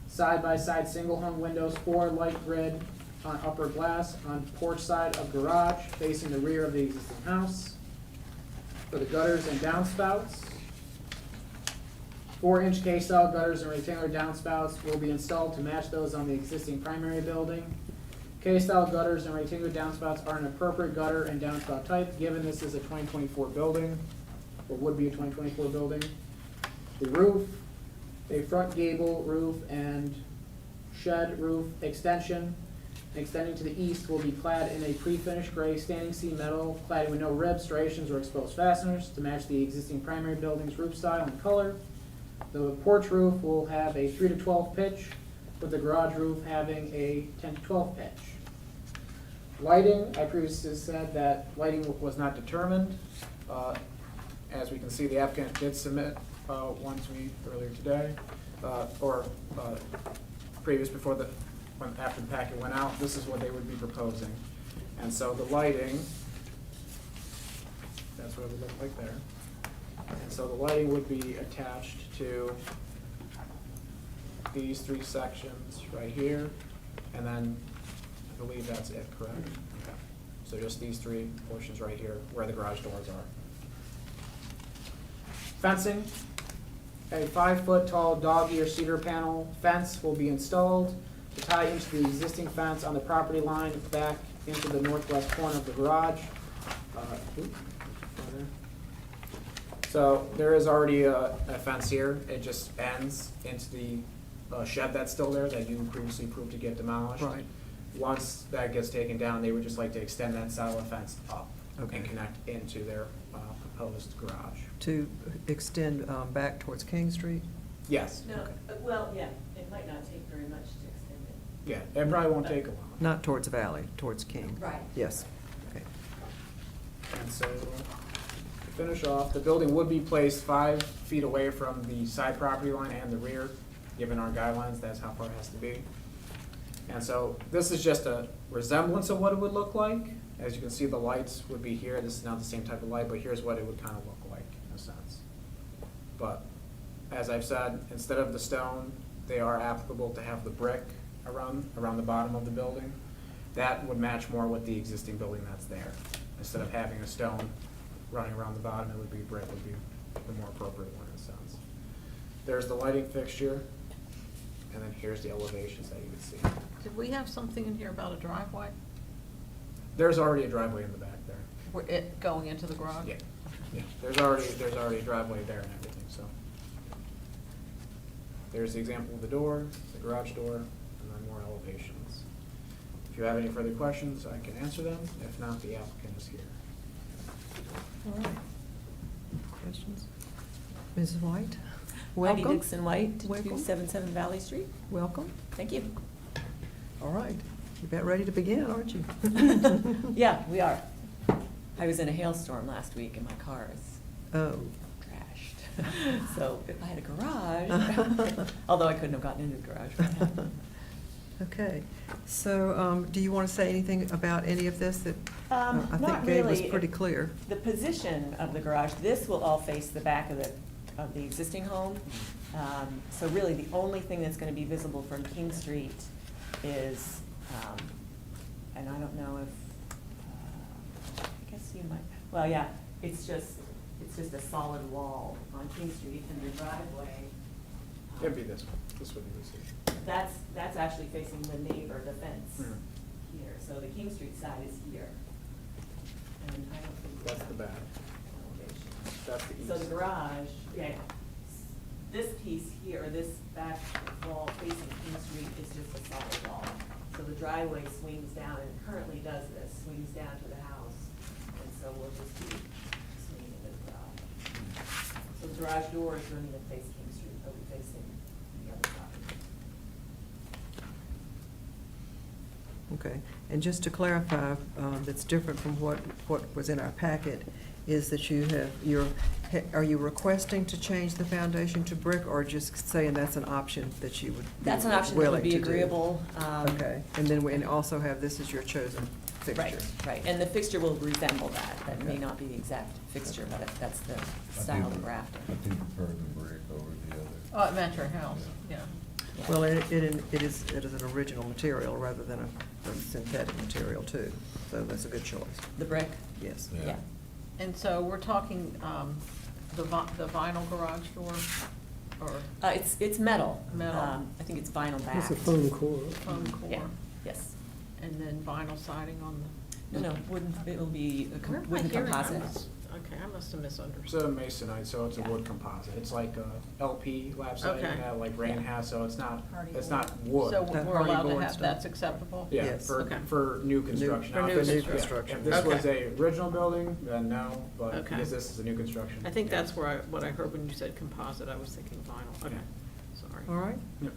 Side by side single hung windows, 4 light grid on upper glass on porch side of garage facing the rear of the existing house. For the gutters and downspouts, 4-inch K-style gutters and rectangular downspouts will be installed to match those on the existing primary building. K-style gutters and rectangular downspouts are an appropriate gutter and downspout type, given this is a 2024 building, or would be a 2024 building. The roof, a front gable roof and shed roof extension extending to the east will be clad in a pre-finished gray standing seam metal, cladding with no ribs, striations, or exposed fasteners to match the existing primary building's roof style and color. The porch roof will have a 3 to 12 pitch, with the garage roof having a 10 to 12 pitch. Lighting, I previously said that lighting was not determined. As we can see, the applicant did submit one to me earlier today, previous before after the packet went out. This is what they would be proposing. And so the lighting, that's what it would look like there. And so the lighting would be attached to these 3 sections right here, and then I believe that's it, correct? Okay. So just these 3 portions right here where the garage doors are. Fencing, a 5-foot tall dog ear cedar panel fence will be installed to tie into the existing fence on the property line back into the northwest corner of the garage. So there is already a fence here. It just ends into the shed that's still there that you previously approved to get demolished. Right. Once that gets taken down, they would just like to extend that solid fence up Okay. and connect into their proposed garage. To extend back towards King Street? Yes. No, well, yeah, it might not take very much to extend it. Yeah, it probably won't take a while. Not towards Valley, towards King? Right. Yes. Okay. And so, to finish off, the building would be placed 5 feet away from the side property line and the rear. Given our guidelines, that's how far it has to be. And so, this is just a resemblance of what it would look like. As you can see, the lights would be here. This is not the same type of light, but here's what it would kind of look like, in a sense. But, as I've said, instead of the stone, they are applicable to have the brick around the bottom of the building. That would match more with the existing building that's there. Instead of having a stone running around the bottom, it would be brick would be the more appropriate one in a sense. There's the lighting fixture, and then here's the elevations that you would see. Did we have something in here about a driveway? There's already a driveway in the back there. Going into the garage? Yeah, yeah. There's already a driveway there and everything, so. There's the example of the door, the garage door, and then more elevations. If you have any further questions, I can answer them. If not, the applicant is here. All right. Questions? Mrs. White? Heidi Welcome. Dixon White, Welcome. 277 Valley Street. Welcome. Thank you. All right. You about ready to begin, aren't you? Yeah, we are. I was in a hailstorm last week and my car is Oh, trashed. So if I had a garage, although I couldn't have gotten into the garage. but I had. okay. So, do you want to say anything about any of this that, I Not think Gabe was really. pretty clear. The position of the garage, this will all face the back of the existing home. So really, the only thing that's gonna be visible from King Street is, and I don't know if, I guess you might, well, yeah, it's just a solid wall on King Street, and the driveway. It'd be this one, this would be the city. That's actually facing the neighbor, the fence Mhm. here, so the King Street side is here. And I don't think. That's the back. Elevation. That's the east. So the garage, yeah, this piece here, this back wall facing King Street is just a solid wall. So the driveway swings down, and it currently does this, swings down to the house, and so we'll just be swinging into the garage. So the garage doors don't even face King Street, they'll be facing the other property. Okay, and just to clarify, that's different from what was in our packet, is that are you requesting to change the foundation to brick, or just saying that's an option that you would be That's an option that would willing be to do? agreeable. Okay, and then we also have, this is your chosen fixture. Right, and the fixture will resemble that. That may Okay. not be the exact fixture, but that's the I style do- of the rafter. I do prefer the brick over the other. Oh, it match your house, yeah. Yeah. Well, it is an original material rather than a synthetic material too, so that's a good choice, The brick? yes. Yeah. And so we're talking, the vinyl garage door, or It's metal. Metal. I think it's vinyl back. It's a foam core. foam core? Yeah, yes. And then vinyl siding on the? No, wooden, it will be a Where am I wooden hearing composite. this? Okay, I must have It's misunderstood. a masonite, so it's a Yeah. wood composite. It's like LP lap siding Okay. that like Rain Yeah. has, so it's not Hardy wood. So That we're hardy allowed to board have, stuff. that's acceptable? Yeah, Yes. Okay. for new construction. for Now, if new this- yeah, construction. If this was Okay. a original building, then no, but Okay. because this is a new construction. I think yeah. that's what I heard when you said composite, I was thinking vinyl, okay, sorry. All right, Yep.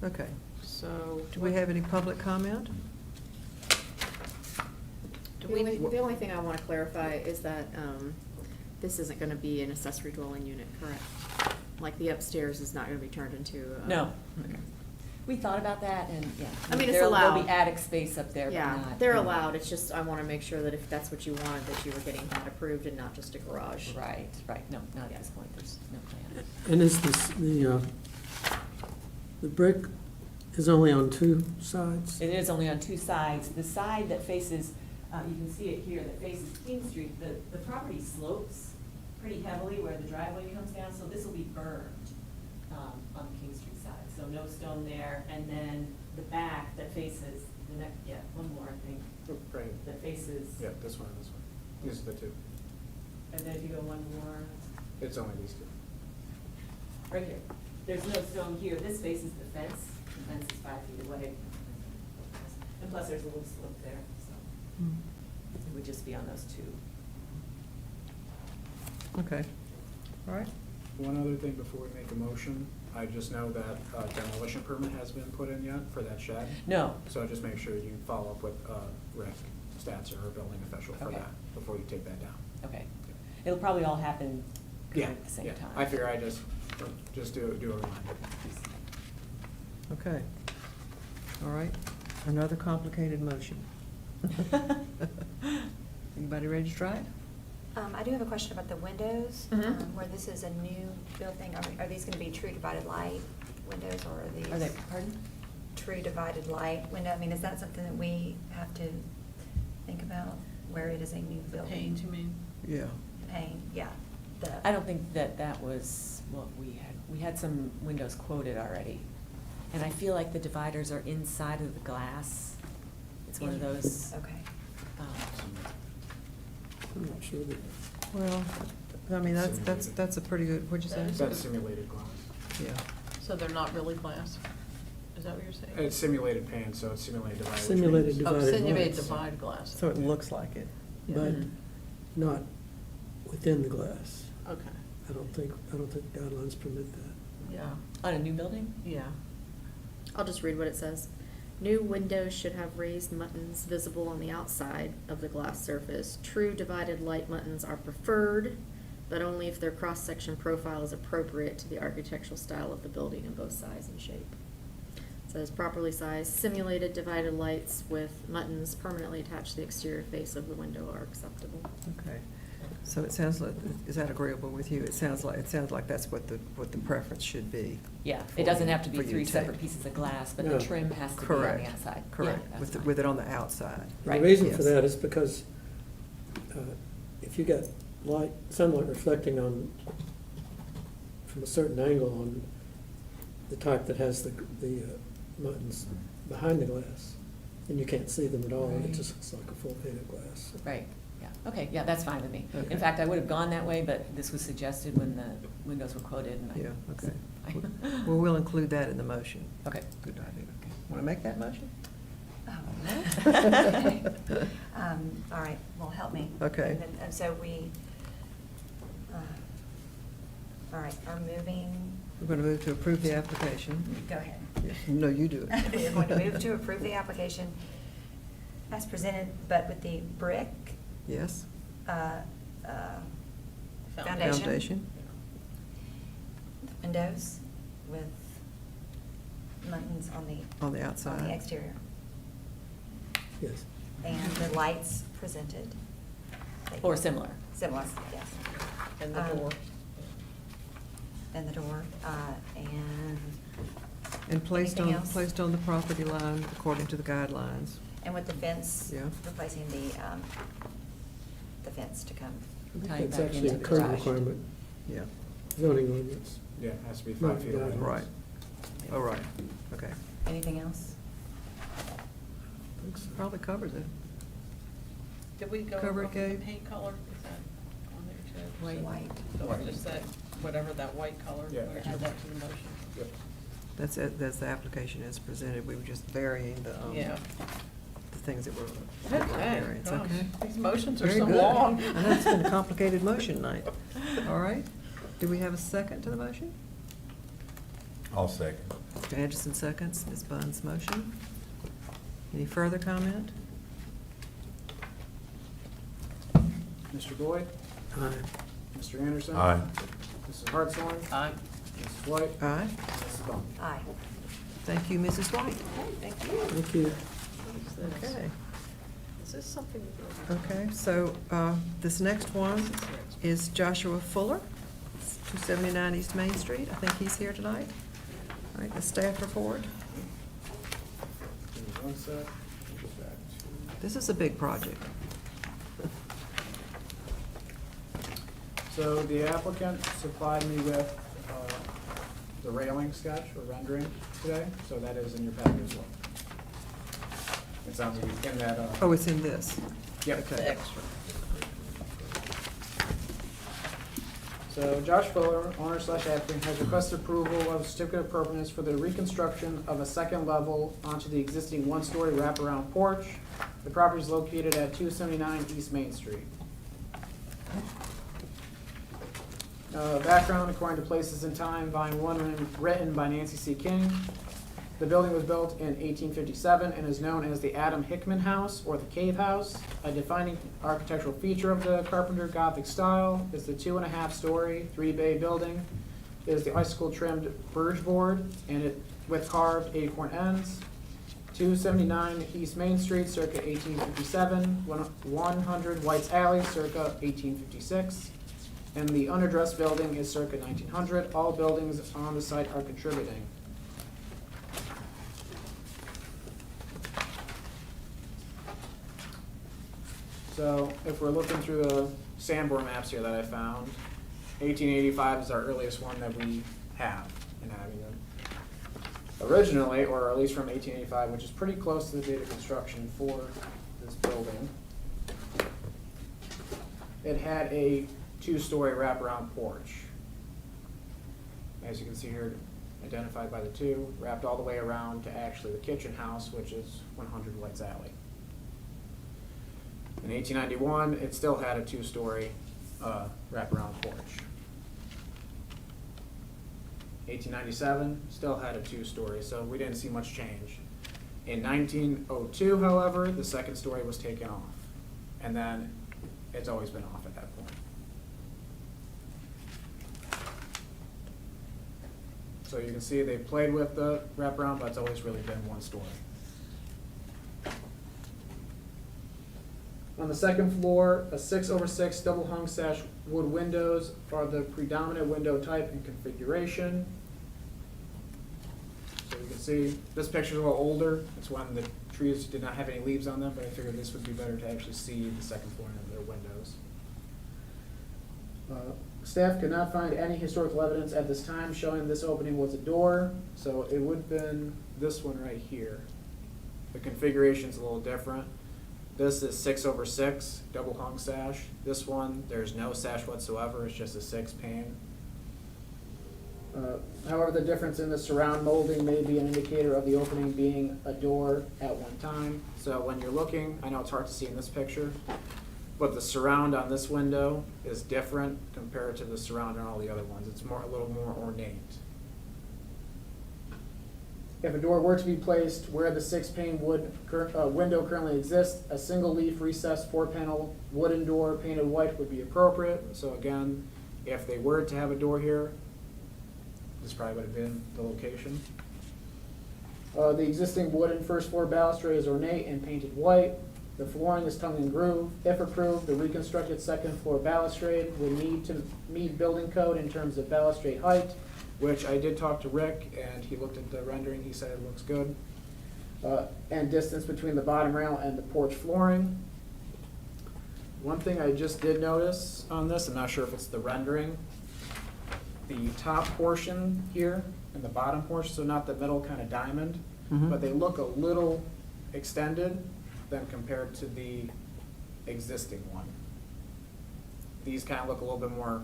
okay. So. Do we have any public comment? Do The we, only, the only thing I want to clarify is that this isn't going to be an accessory dwelling unit, correct? Like the upstairs is not going to be turned into a. No. We thought about that, and yeah. I mean, it's There'll allowed. be attic space up there, but Yeah, not. they're allowed. It's just, I want to make sure that if that's what you wanted, that you were getting that approved and not just a garage. Right, no, not at this point, there's no plan. And is this, the brick is only on two sides? It is only on two sides. The side that faces, you can see it here, that faces King Street, the property slopes pretty heavily where the driveway comes down, so this will be burned on the King Street side. So no stone there, and then the back that faces the next, yeah, one more, I think, Right, that faces. yeah, this one and this one. These are the two. And then if you go one more, It's only these two. right here. There's no stone here. This faces the fence. The fence is 5 feet away. And plus, there's a little slope there, so it would just be on those two. Okay, all right. One other thing before we make a motion, I just know that demolition permit has been put in yet for that shed. No. So just make sure you follow up with Rick Stats or building official for Okay. that, before you take that down. Okay. It'll probably all happen Yeah, kind of at the same yeah. time. I figure I just do a reminder. Okay. All right, another complicated motion. Anybody ready to try it? I do have a question about the windows, Mhm. where this is a new building. Are these gonna be true divided light windows, or are these? Are they, pardon? True divided light window? I mean, is that something that we have to think about, where it is a new building? paint, you mean? Yeah. Pane, yeah. I don't think that was what we had. We had some windows quoted already. And I feel like the dividers are inside of the glass. It's one of those. Okay. I'm not sure that, Well, I mean, that's a pretty good, what'd you say? That's simulated glass. Yeah. So they're not really glass? Is that what you're saying? It's simulated pane, so it's simulated divided. which Simulated means- divided Oh, simulated glass. divide glass. So it looks like it. Yeah. but Mhm. not within the glass. Okay, I don't think guidelines permit that. yeah, On a new building? yeah. I'll just read what it says. New windows should have raised muttons visible on the outside of the glass surface. True divided light muttons are preferred, but only if their cross-section profile is appropriate to the architectural style of the building in both size and shape. It says properly sized simulated divided lights with muttons permanently attached to the exterior face of the window are acceptable. Okay. So it sounds like, is that agreeable with you? It sounds like that's what the preference should be. Yeah, for it doesn't you- have to be for you 3 to separate take. pieces of glass, but No. the trim has to be on the Correct. outside. Correct, Yeah, with, that's fine. with it on the outside. The Right. reason for Yes. that is because if you got light, sunlight reflecting on, from a certain angle on the type that has the muttons behind the glass, then you can't see them at all, and it Right. just looks like a full pane of glass. Right, yeah, okay, yeah, that's fine with me. Okay. In fact, I would have gone that way, but this was suggested when the windows were quoted, and I. Yeah, okay. Well, we'll include that in the motion. Okay. Good idea. Want to make that motion? Oh. All right, well, help me. Okay. And then- and so we, all right, are moving, We're going to move to approve the application. go ahead. Yes. No, you do it. We're going to move to approve the application as presented, but with the brick Yes? foundation. Foundation? The windows with muttons on the. On the outside. On the exterior. Yes. And the lights presented. Or similar. Similar, yes. And the door. And the door, and. And placed anything on, else? placed on the property line according to the guidelines. And with the fence, Yeah. replacing the fence to come. I think Tie it that's back actually into a the code garage. requirement, Yeah, zoning ordinance. Yeah, it has to be Not 5 feet guidelines. high. right. Oh, right, okay. Anything else? I think so. Probably covers it. Did we go Cover over it, the Gabe? paint color? Is that on there too? White. White. So just that, whatever that white color, Yeah. we'll add that to the motion. Yep. That's it, that's the application as presented. We were just varying the, Yeah. the things that were Okay, variance, gosh, okay? these motions are Very so good. long. I know, it's been a complicated motion night. All right. Do we have a second to the motion? I'll second. Mr. Anderson seconds Ms. Bunn's motion. Any further comment? Mr. Boyd? Aye. Mr. Anderson? Aye. Mrs. Hartshorn? Aye. Mrs. White? Aye. Mrs. Bowman? Aye. Thank you, Mrs. White. Thank you. Thank you. Okay. Is this something? Okay, so this next one is Joshua Fuller, 279 East Main Street. I think he's here tonight. All right, the staff report. Give me one sec. Get back to- This is a big project. So the applicant supplied me with the railing sketch or rendering today, so that is in your packet as well. It sounds like in that. Oh, it's in this. Yep. Okay. Extra. So Josh Fuller, owner slash applicant, has requested approval of a certificate of appropriateness for the reconstruction of a second level onto the existing one-story wraparound porch. The property is located at 279 East Main Street. Background, according to Places in Time, Volume 1, written by Nancy C. King. The building was built in 1857 and is known as the Adam Hickman House or the Cave House. A defining architectural feature of the Carpenter Gothic style is the 2.5-story, 3-bay building. It is the icicle-trimmed birch board and it with carved acorn ends. 279 East Main Street, circa 1857. 100 White's Alley, circa 1856. And the underdressed building is circa 1900. All buildings on the site are contributing. So if we're looking through the Sanborn maps here that I found, 1885 is our earliest one that we have in Abingdon. Originally, or at least from 1885, which is pretty close to the date of construction for this building, it had a 2-story wraparound porch. As you can see here, identified by the 2, wrapped all the way around to actually the kitchen house, which is 100 White's Alley. In 1891, it still had a 2-story wraparound porch. 1897, still had a 2-story, so we didn't see much change. In 1902, however, the second story was taken off, and then it's always been off at that point. So you can see they played with the wraparound, but it's always really been one story. On the second floor, a 6/6 double hung sash wood windows are the predominant window type and configuration. So you can see, this picture's a little older. It's when the trees did not have any leaves on them, but I figured this would be better to actually see the second floor and their windows. Staff could not find any historical evidence at this time showing this opening was a door, so it would have been this one right here. The configuration's a little different. This is 6/6, double hung sash. This one, there's no sash whatsoever, it's just a 6 pane. However, the difference in the surround molding may be an indicator of the opening being a door at one time. So when you're looking, I know it's hard to see in this picture, but the surround on this window is different compared to the surround on all the other ones. It's a little more ornate. If a door were to be placed where the 6 pane wood window currently exists, a single leaf recessed 4-panel wooden door painted white would be appropriate. So again, if they were to have a door here, this probably would have been the location. The existing wooden first floor balustrade is ornate and painted white. The flooring is tongue and groove. If approved, the reconstructed second floor balustrade would need to meet building code in terms of balustrade height, which I did talk to Rick, and he looked at the rendering, he said it looks good. And distance between the bottom rail and the porch flooring. One thing I just did notice on this, I'm not sure if it's the rendering, the top portion here and the bottom portion, so not the middle kind of diamond, but they look a little extended than compared to the existing one. These kind of look a little bit more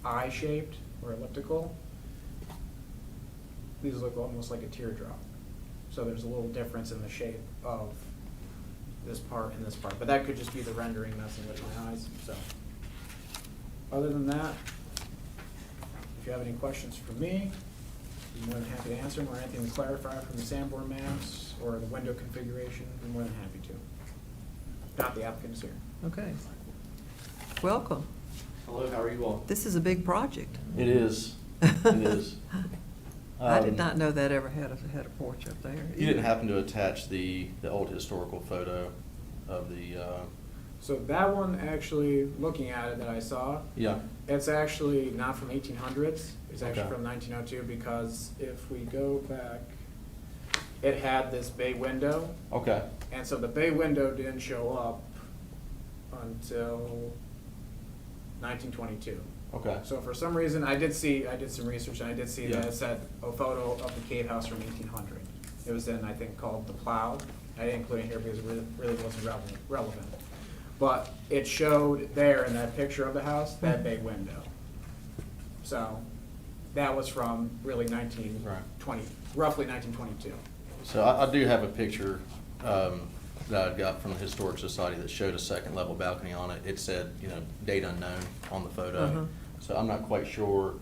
eye-shaped or elliptical. These look almost like a teardrop. So there's a little difference in the shape of this part and this part, but that could just be the rendering messing with my eyes, so. Other than that, if you have any questions for me, I'm more than happy to answer them, or anything to clarify from the Sanborn maps or the window configuration, I'm more than happy to. If not, the applicant's here. Okay. Welcome. Hello, how are you all? This is a big project. It is. It is. I did not know that ever had a porch up there. You didn't happen to attach the old historical photo of the, So that one, actually, looking at it that I saw, yeah, it's actually not from 1800s. It's actually Okay. from 1902, because if we go back, it had this bay window. okay, And so the bay window didn't show up until 1922. okay. So for some reason, I did some research, and I did see that Yeah. it said a photo of the cave house from 1800. It was in, I think, called The Plow. I didn't include it here because it really wasn't relevant. But it showed there in that picture of the house, that bay window. So that was from really 1920, roughly 1922. So I do have a picture that I got from the Historic Society that showed a second level balcony on it. It said, date unknown on the photo. So I'm not quite sure,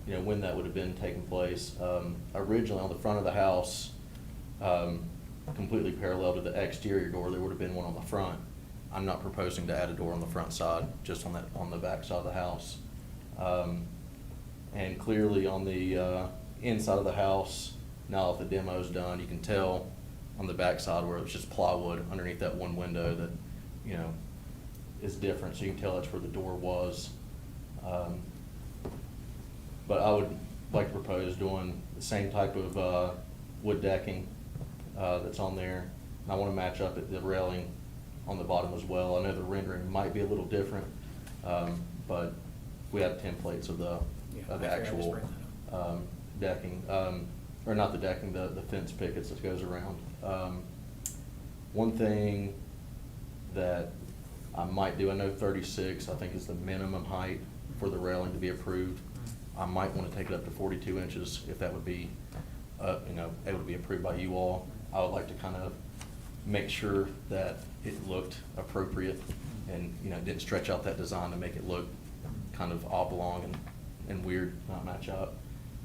when that would have been taking place. Originally on the front of the house, completely parallel to the exterior door, there would have been one on the front. I'm not proposing to add a door on the front side, just on the back side of the house. And clearly on the inside of the house, now that the demo's done, you can tell on the back side where it's just plywood underneath that one window that, is different, so you can tell that's where the door was. But I would like to propose doing the same type of wood decking that's on there. And I want to match up at the railing on the bottom as well. I know the rendering might be a little different, but we have templates of the actual decking, or not the decking, the fence pickets that goes around. One thing that I might do, I know 36, I think is the minimum height for the railing to be approved. I might want to take it up to 42 inches if that would be, able to be approved by you all. I would like to kind of make sure that it looked appropriate and, didn't stretch out that design to make it look kind of oblong and weird, not match up.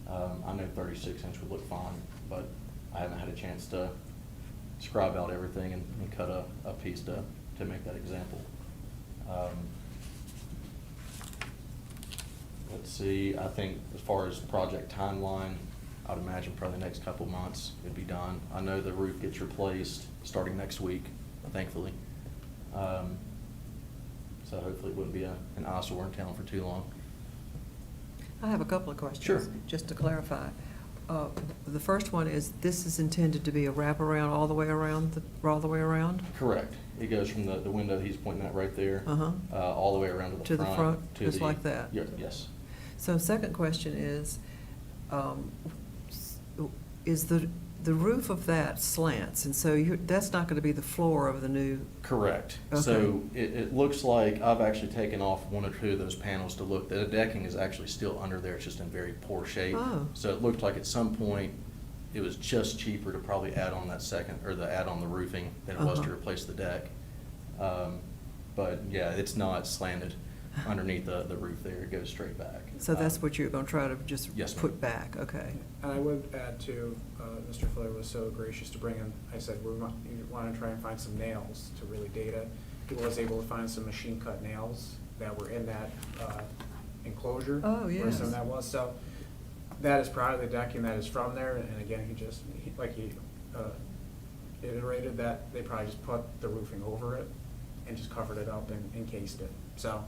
I know 36 inch would look fine, but I haven't had a chance to scribe out everything and cut a piece to make that example. Let's see, I think as far as project timeline, I'd imagine probably the next couple months it'd be done. I know the roof gets replaced starting next week, thankfully. So hopefully it wouldn't be an eyesore in town for too long. I have a couple of questions. Sure. Just to clarify. The first one is, this is intended to be a wraparound all the way around, all the way around? Correct. It goes from the window he's pointing at right there, Uh-huh. all the way around to the front. To the front, to just the- like that? Yes. So second question is the roof of that slants, and so that's not going to be the floor of the new? Correct. Okay. So it looks like I've actually taken off one or two of those panels to look. The decking is actually still under there. It's just in very poor shape. Oh. So it looked like at some point it was just cheaper to probably add on that second, or add on the roofing than it was to Uh-huh. replace the deck. But yeah, it's not slanted underneath the roof there. It goes straight back. So that's what you're going to try to just Yes, ma'am. put back? Okay. And I would add too, Mr. Fuller was so gracious to bring in, I said, we want to try and find some nails to really date it. He was able to find some machine cut nails that were in that enclosure. Oh, Where some yes. of that was, so that is part of the decking that is from there, and again, he iterated that they probably just put the roofing over it and just covered it up and encased it. So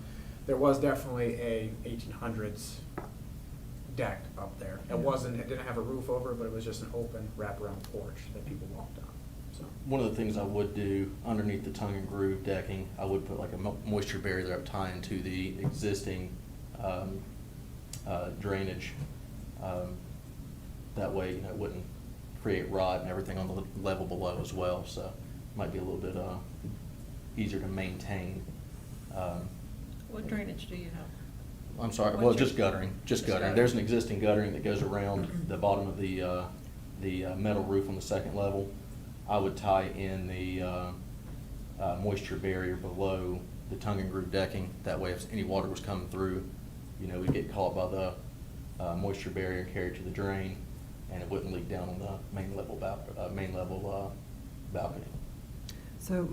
there was definitely a 1800s deck up there. It didn't have a roof over it, but it was just an open wraparound porch that people walked on, so. One of the things I would do underneath the tongue and groove decking, I would put like a moisture barrier up tie into the existing drainage. That way, it wouldn't create rot and everything on the level below as well, so it might be a little bit easier to maintain. What drainage do you have? I'm sorry, What's well, your- just guttering, just guttering. guttering. There's an existing guttering that goes around the bottom of the metal roof on the second level. I would tie in the moisture barrier below the tongue and groove decking. That way, if any water was coming through, we'd get caught by the moisture barrier and carried to the drain, and it wouldn't leak down on the main level balcony. So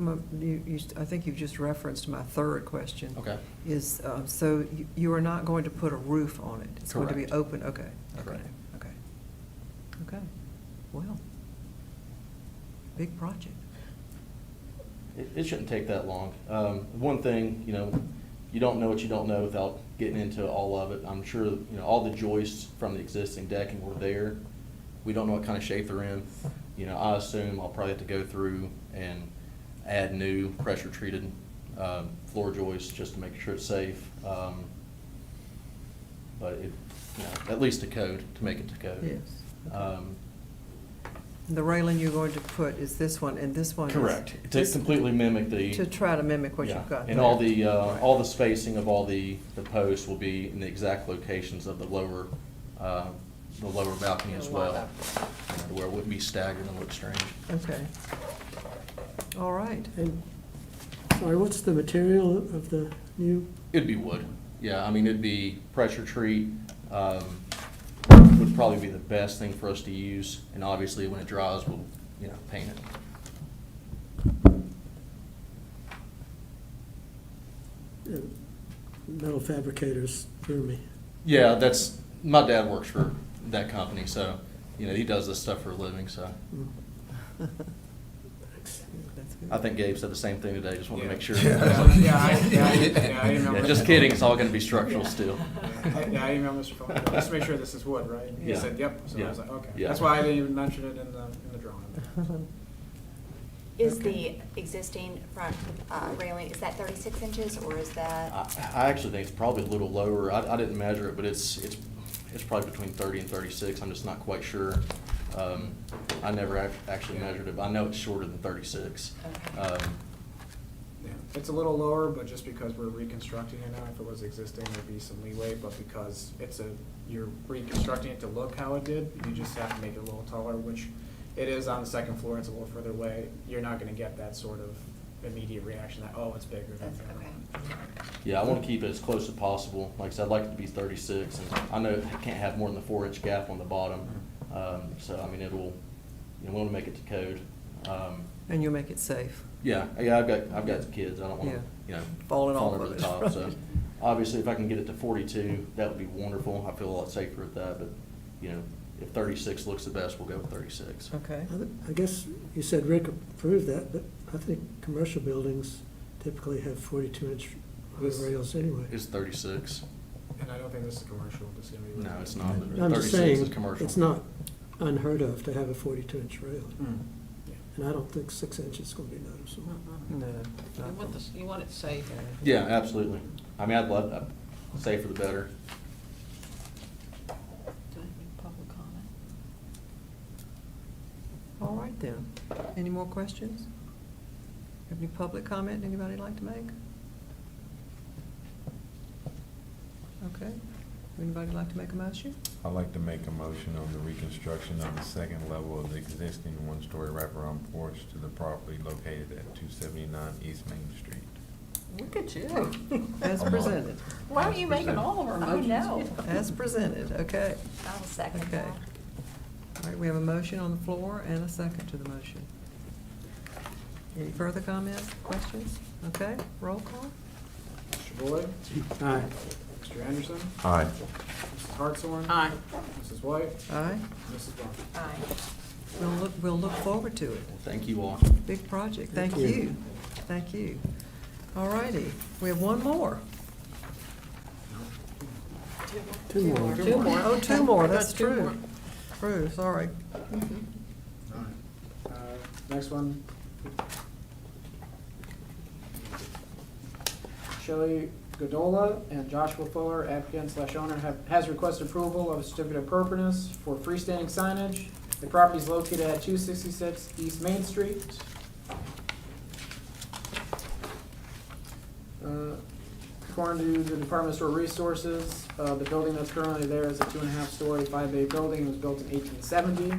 I think you've just referenced my third question. Okay. Is, so you are not going to put a roof on it? It's going to be Correct. open, okay. Correct. Okay. Well, big project. It shouldn't take that long. One thing, you don't know what you don't know without getting into all of it. I'm sure, all the joists from the existing decking were there. We don't know what kind of shape they're in. I assume I'll probably have to go through and add new pressure-treated floor joists just to make sure it's safe. But at least to code, to make it to code. Yes. The railing you're going to put is this one, and this one is? Correct. To completely mimic the. To try to mimic what Yeah. you've got And there. all the spacing of all the posts will be in the exact locations of the lower balcony as well, to where it wouldn't be staggered and look strange. Okay. All right. And, sorry, what's the material of the new? It'd be wood. Yeah, it'd be pressure treat, would probably be the best thing for us to use. And obviously, when it dries, we'll, paint it. Metal fabricators threw me. Yeah, my dad works for that company, so, he does this stuff for a living, so. Thanks. That's good. I think Gabe said the same thing today, just wanted to make sure. I emailed Yeah, just Mr. kidding, it's all gonna be structural steel. Yeah, I emailed Mr. Fuller, just to make sure this is wood, right? And he Yeah. said, yep, so I was Yeah. like, okay. Yeah. That's why I didn't even mention it in the drawing. Is the existing front railing, is that 36 inches, or is that? I actually think it's probably a little lower. I didn't measure it, but it's probably between 30 and 36. I'm just not quite sure. I never actually measured it, but I know it's shorter than 36. Okay. Yeah, it's a little lower, but just because we're reconstructing it now, if it was existing, there'd be some leeway, but because you're reconstructing it to look how it did, you just have to make it a little taller, which it is on the second floor, it's a little further away. You're not gonna get that sort of immediate reaction that, oh, it's bigger than the other one. Yeah, I want to keep it as close as possible. Like I said, I'd like it to be 36, and I know it can't have more than the 4-inch gap on the bottom. So, we want to make it to code. And you'll make it safe. Yeah, I've got kids, I don't wanna, Yeah. you know. Falling fall off over of the it, top. right. So, obviously, if I can get it to 42, that would be wonderful. I feel a lot safer with that, but, you know, if 36 looks the best, we'll go with 36. Okay. I guess you said Rick approved that, but I think commercial buildings typically have 42-inch rails anyway. It's 36. And I don't think this is commercial, this is gonna be. No, it's not. I'm just 36 is saying, commercial. it's not unheard of to have a 42-inch rail. Mm. And I don't think 6 inches is going to be noticeable. No. You want this, you want it safe. Yeah, absolutely. I mean, I'd love that. Safer the better. Do I have any public comment? All right then. Any more questions? Have any public comment anybody like to make? Okay. Anybody like to make a motion? I'd like to make a motion on the reconstruction of the second level of the existing one-story wraparound porch to the property located at 279 East Main Street. Look at you. As presented. Why are you making all of our motions? know. As presented, okay. I'll second Okay. that. All right, we have a motion on the floor and a second to the motion. Any further comments, questions? Okay, roll call? Mr. Boyd? Aye. Mr. Anderson? Aye. Mrs. Hartshorn? Aye. Mrs. White? Aye. Mrs. Vaughn? Aye. We'll look forward to it. Thank you all. Big project. Thank Thank you. you. Thank you. All righty, we have one more. Two more. Two more. Oh, two more, We've got that's two true. more. True, sorry. Next one. Shelley Godola and Joshua Fuller, applicant/owner, has requested approval of a certificate of appropriateness for freestanding signage. The property is located at 266 East Main Street. According to the Department of Store Resources, the building that's currently there is a 2.5-story, 5-bay building. It was built in 1870.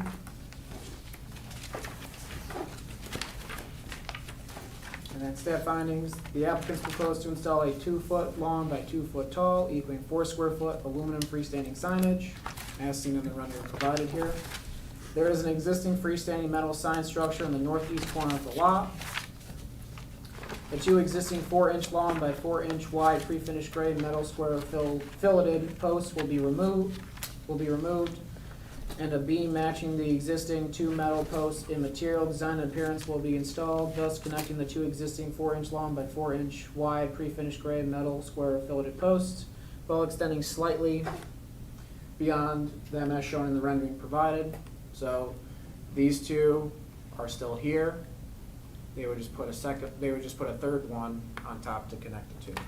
And then staff findings, the applicants propose to install a 2-foot long by 2-foot tall, equaling 4 square foot aluminum freestanding signage, as seen in the rendering provided here. There is an existing freestanding metal sign structure in the northeast corner of the lot. The 2 existing 4-inch long by 4-inch wide pre-finished gray metal square filleted posts will be removed, and a beam matching the existing 2 metal posts in material design and appearance will be installed, thus connecting the 2 existing 4-inch long by 4-inch wide pre-finished gray metal square filleted posts, while extending slightly beyond them as shown in the rendering provided. So these 2 are still here. They would just put a third one on top to connect the 2.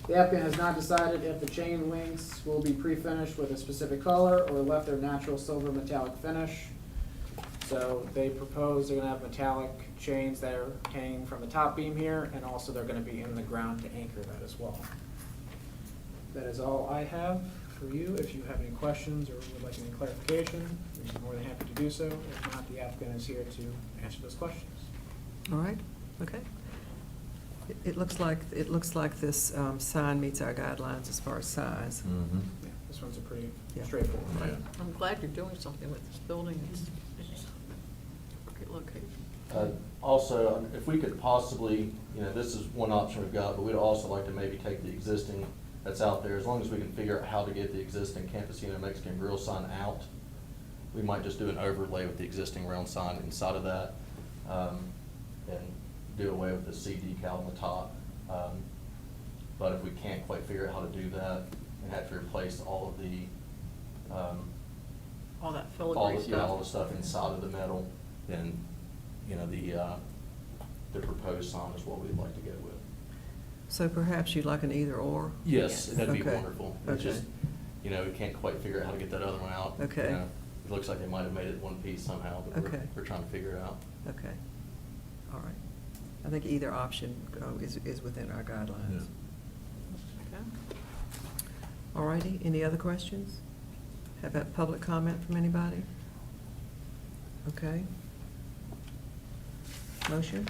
The applicant has not decided if the chain links will be pre-finished with a specific color or left their natural silver metallic finish. So they propose they're gonna have metallic chains that are hanging from the top beam here, and also they're gonna be in the ground to anchor that as well. That is all I have for you. If you have any questions or would like any clarification, we'd be more than happy to do so. If not, the applicant is here to answer those questions. All right, okay. It looks like this sign meets our guidelines as far as size. Mm-hmm. Yeah, this one's a pretty Yeah. straightforward. Yeah. I'm glad you're doing something with this building. It's a great location. Also, if we could possibly, this is one option we've got, but we'd also like to maybe take the existing that's out there, as long as we can figure out how to get the existing Campesino Mexican Grill sign out. We might just do an overlay with the existing round sign inside of that, and do away with the C decal on the top. But if we can't quite figure out how to do that and have to replace all of the, All that filigree stuff. all the stuff inside of the metal, then, the proposed sign is what we'd like to go with. So perhaps you'd like an either or? Yes, that'd be Okay. wonderful. It's Okay. just, we can't quite figure out how to get that other one out. Okay. It looks like they might have made it one piece somehow, but Okay. we're trying to figure it out. Okay, all right. I think either option is within our guidelines. Okay. All righty, any other questions? Have a public comment from anybody? Okay. Motion?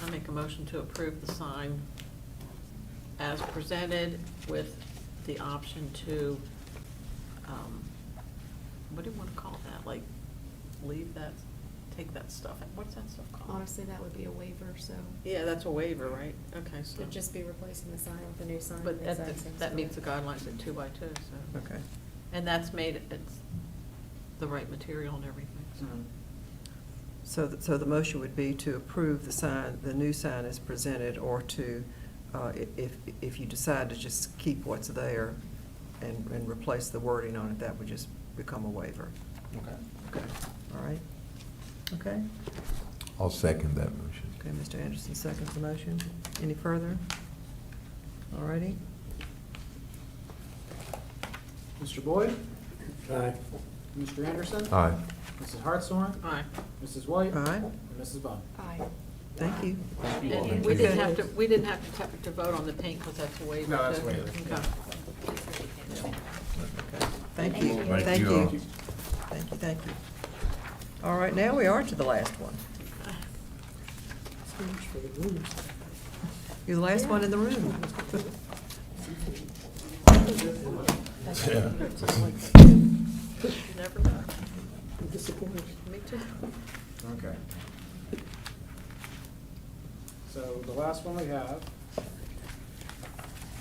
I make a motion to approve the sign as presented with the option to, what do you want to call that? Like leave that, take that stuff, what's that stuff called? Honestly, that would be a waiver, so Yeah, that's a waiver, right? Okay, so. it'd just be replacing the sign with a new sign. But that, exact same that meets the story. guidelines at 2x2, so. Okay. And that's made, it's the right material and everything, so. So the motion would be to approve the sign, the new sign as presented, or to, if you decide to just keep what's there and replace the wording on it, that would just become a waiver. Okay. Okay, all right? Okay? I'll second that motion. Okay, Mr. Anderson seconds the motion. Any further? All righty. Mr. Boyd? Aye. Mr. Anderson? Aye. Mrs. Hartshorn? Aye. Mrs. White? Aye. And Mrs. Bowman? Aye. Thank you. And we didn't have to, to vote on the paint because that's a waiver. No, that's a too. waiver. Okay. Thank Thank you. you. Thank Thank you you. all. Thank you, thank you. All right, now we are to the last one. So much for the rules. You're the last one in the room. You never know. I'm disappointed. Me too. Okay. So the last one we have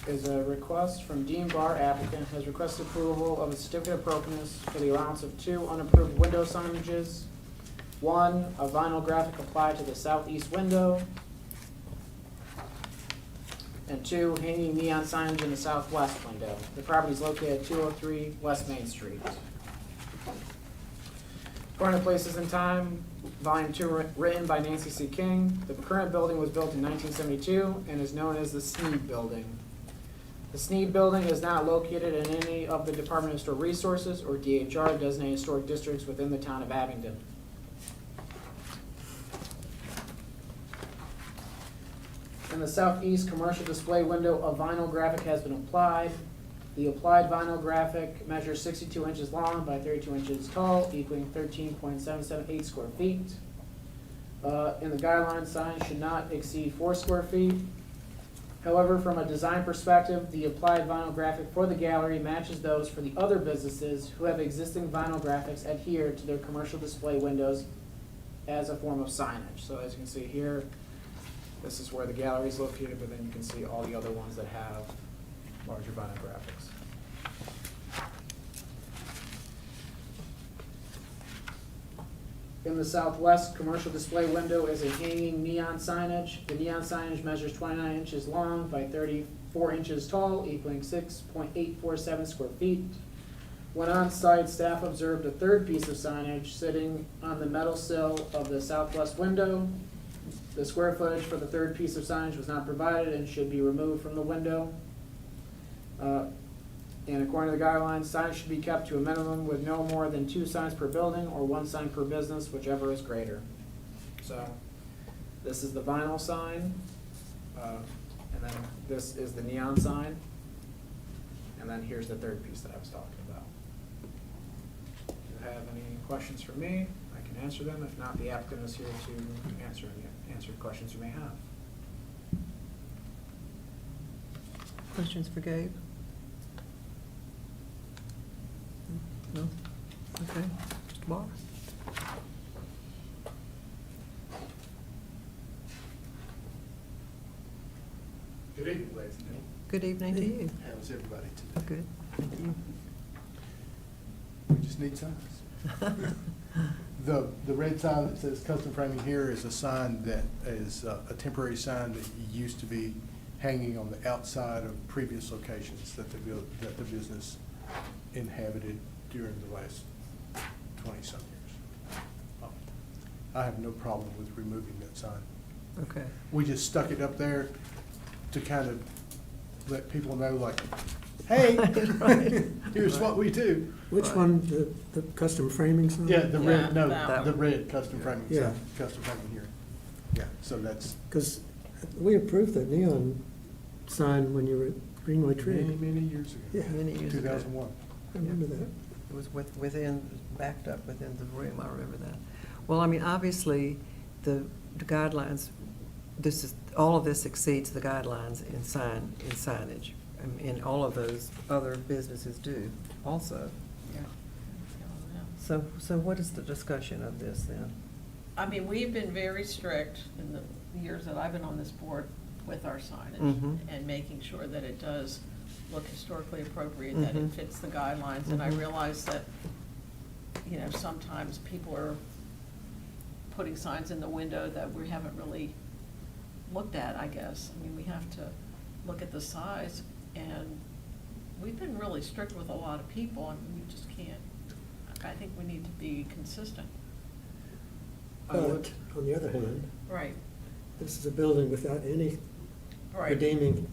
is a request from Dean Barr applicant has requested approval of a certificate of appropriateness for the allowance of 2 unapproved window signages. 1, a vinyl graphic applied to the southeast window. And 2, hanging neon signage in the southwest window. The property is located at 203 West Main Street. According to Places in Time, Volume 2, written by Nancy C. King, the current building was built in 1972 and is known as the Sneed Building. The Sneed Building is not located in any of the Department of Historic Resources or DHR designated historic districts within the town of Abingdon. In the southeast commercial display window, a vinyl graphic has been applied. The applied vinyl graphic measures 62 inches long by 32 inches tall, equaling 13.778 square feet. In the guidelines, signs should not exceed 4 square feet. However, from a design perspective, the applied vinyl graphic for the gallery matches those for the other businesses who have existing vinyl graphics adhered to their commercial display windows as a form of signage. So as you can see here, this is where the gallery is located, but then you can see all the other ones that have larger vinyl graphics. In the southwest commercial display window is a hanging neon signage. The neon signage measures 29 inches long by 34 inches tall, equaling 6.847 square feet. When on site, staff observed a third piece of signage sitting on the metal sill of the southwest window. The square footage for the third piece of signage was not provided and should be removed from the window. And according to the guidelines, signs should be kept to a minimum with no more than 2 signs per building or 1 sign per business, whichever is greater. So this is the vinyl sign, and then this is the neon sign, and then here's the third piece that I was talking about. If you have any questions for me, I can answer them. If not, the applicant is here to answer questions you may have. Questions for Gabe? No? Okay. Mr. Barr? Good evening, ladies and gentlemen. Good evening to you. How's everybody today? Good, thank you. We just need signs. The red sign that says custom framing here is a sign that is a temporary sign that used to be hanging on the outside of previous locations that the business inhabited during the last 20-some years. I have no problem with removing that sign. Okay. We just stuck it up there to kind of let people know, like, hey, Right. here's what we do. Which one, the custom framing sign? Yeah, the red, no, that the one. red custom framing Yeah. sign, custom framing here. Yeah, so that's Because we approved the neon sign when you were at Greenway many, Tree. many years ago. Yeah, Many years ago. 2001. I remember that. It was within, backed up within the room, I remember that. Well, I mean, obviously, the guidelines, all of this exceeds the guidelines in signage. And all of those other businesses do also. So what is the discussion of this then? I mean, we've been very strict in the years that I've been on this board with our signage Mhm. and making sure that it does look historically appropriate, that it Mhm. fits the guidelines. And I Mhm. realize that, you know, sometimes people are putting signs in the window that we haven't really looked at, I guess. I mean, we have to look at the size, and we've been really strict with a lot of people, and we just can't. I think we need to be consistent. But, on the other hand, Right, this is a building without any right. redeeming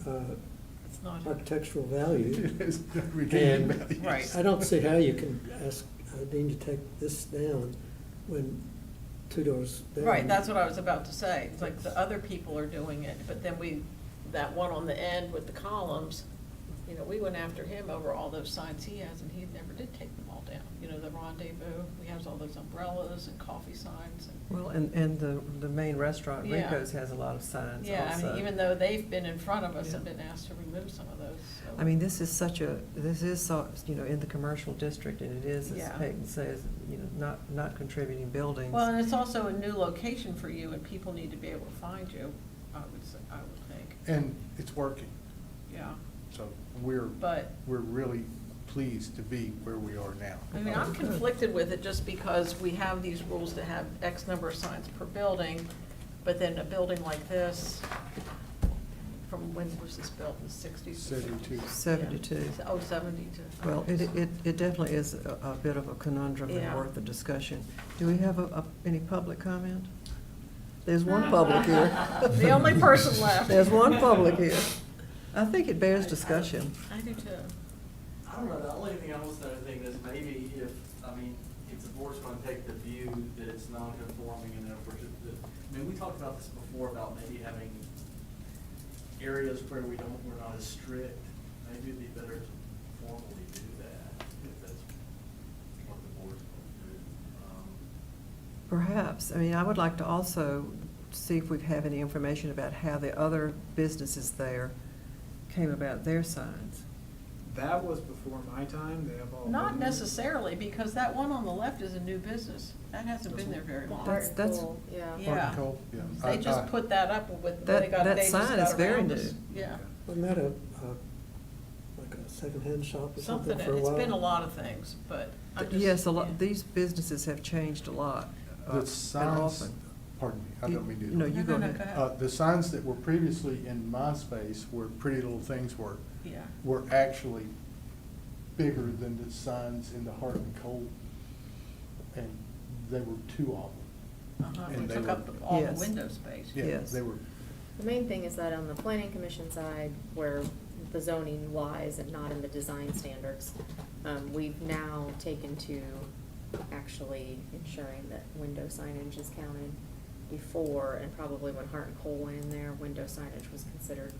It's not, architectural value. It's redeeming And values. Right. I don't see how you can ask Dean to take this down when two doors down. right, that's what I was about to say. It's like the other people are doing it, but then that one on the end with the columns, you know, we went after him over all those signs he has, and he never did take them all down. You know, the rendezvous, he has all those umbrellas and coffee signs and. Well, and the main restaurant, Yeah. Rico's, has a lot of signs also. Yeah, I mean, even though they've been in front of us and Yeah. been asked to remove some of those, so. I mean, this is so, you know, in the commercial district, and it is, as Yeah. Peyton says, you know, not contributing buildings. Well, and it's also a new location for you, and people need to be able to find you, I would think, And it's working, yeah. so we're But- really pleased to be where we are now. I mean, I'm conflicted with it just because we have these rules to have X number of signs per building, but then a building like this, from when was this built, in the sixties? 72. 72. Oh, 72. Well, it definitely is a bit of a conundrum and Yeah. worth a discussion. Do we have any public comment? There's one public here. The only person left. There's one public here. I think it bears discussion. I do too. I don't know, the only thing I was thinking is maybe if the board's gonna take the view that it's non-conforming and therefore, we talked about this before about maybe having areas where we're not as strict. Maybe it'd be better to formally do that, if that's what the board's gonna do. Perhaps. I mean, I would like to also see if we have any information about how the other businesses there came about their signs. That was before my time, they have all. Not necessarily, because that one on the left is a new business. That hasn't been there very long. That's- Cool, yeah. Yeah. Cool, yeah. They just put that up with, That- they got, that they just sign got is very around new. us. Yeah. Wasn't that like a secondhand shop or something Something, for a while? it's been a lot of things, but I'm just. Yes, yeah. these businesses have changed a lot. The and signs, often. pardon me, I don't mean to. No, you go No, ahead. go ahead. The signs that were previously in my space where Pretty Little Things Yeah. were actually bigger than the signs in the Heart and Cold. And they were two of them. Uh-huh, And we they took were- up all the Yes. window space. Yeah, Yes. they were, The main thing is that on the planning commission side, where the zoning lies and not in the design standards, we've now taken to actually ensuring that window signage is counted. Before, and probably when Hart and Cole went in there, window signage was considered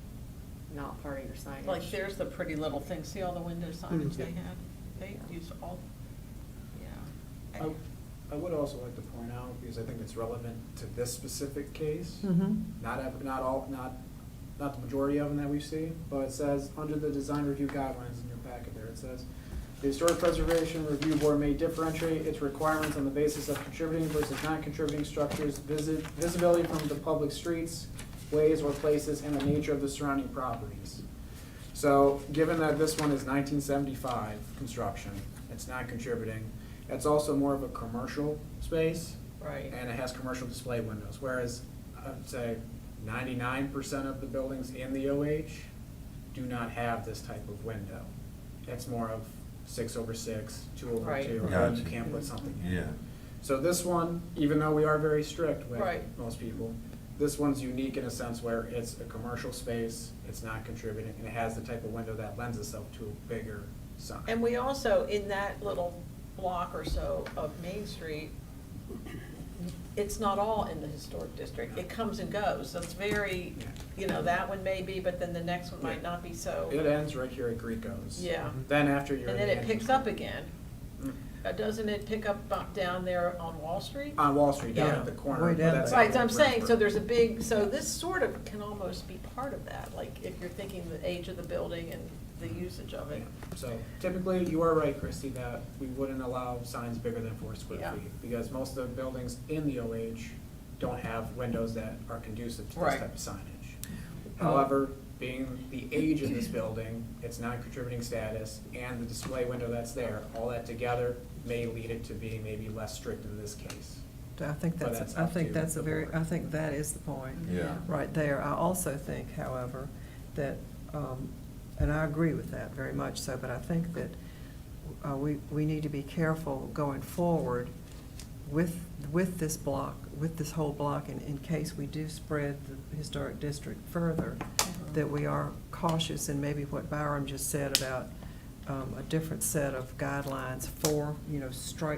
not part of your signage. Like, there's the Pretty Little Thing, see all the window signage they Yeah. had? They used all, yeah. I would also like to point out, because I think it's relevant to this specific case, Mhm. not the majority of them that we see, but it says, under the design review guidelines in your packet there, it says, the Historic Preservation Review Board may differentiate its requirements on the basis of contributing versus non-contributing structures, visibility from the public streets, ways or places, and the nature of the surrounding properties. So, given that this one is 1975 construction, it's not contributing, it's also more of a commercial space. Right. And it has commercial display windows, whereas I'd say 99% of the buildings in the OH do not have this type of window. It's more of 6/6, 2/2, Right. and Gotcha. you can't put something in. Yeah. So this one, even though we are very strict with Right. most people, this one's unique in a sense where it's a commercial space, it's not contributing, and it has the type of window that lends itself to a bigger sign. And we also, in that little block or so of Main Street, it's not all in the historic district. It comes and goes, so it's very, that one may be, but then the next one might not be so. It ends right here at Greco's. Yeah. Then after you're. And in then the it picks entrance- up again. doesn't it pick up down there on Wall Street? On Wall Street, down Yeah, at the corner. way down That's there. Right, so I'm on saying, so Bridgebrook. there's a big, so this sort of can almost be part of that, like if you're thinking the age of the building and the usage of it. So typically, you are right, Christie, that we wouldn't allow signs bigger than 4 square Yeah. feet, because most of the buildings in the OH don't have windows that are conducive to this Right. type of signage. However, being the age of this building, its non-contributing status, and the display window that's there, all that together may lead it to being maybe less strict in this case. I think But that's, that's I up think to that's the a very, board. I think that is the point. Yeah. Right there. I also think, however, that, and I agree with that very much so, but I think that we need to be careful going forward with this block, with this whole block, in case we do spread the historic district further, that we are cautious, and maybe what Byram just said about a different set of guidelines for,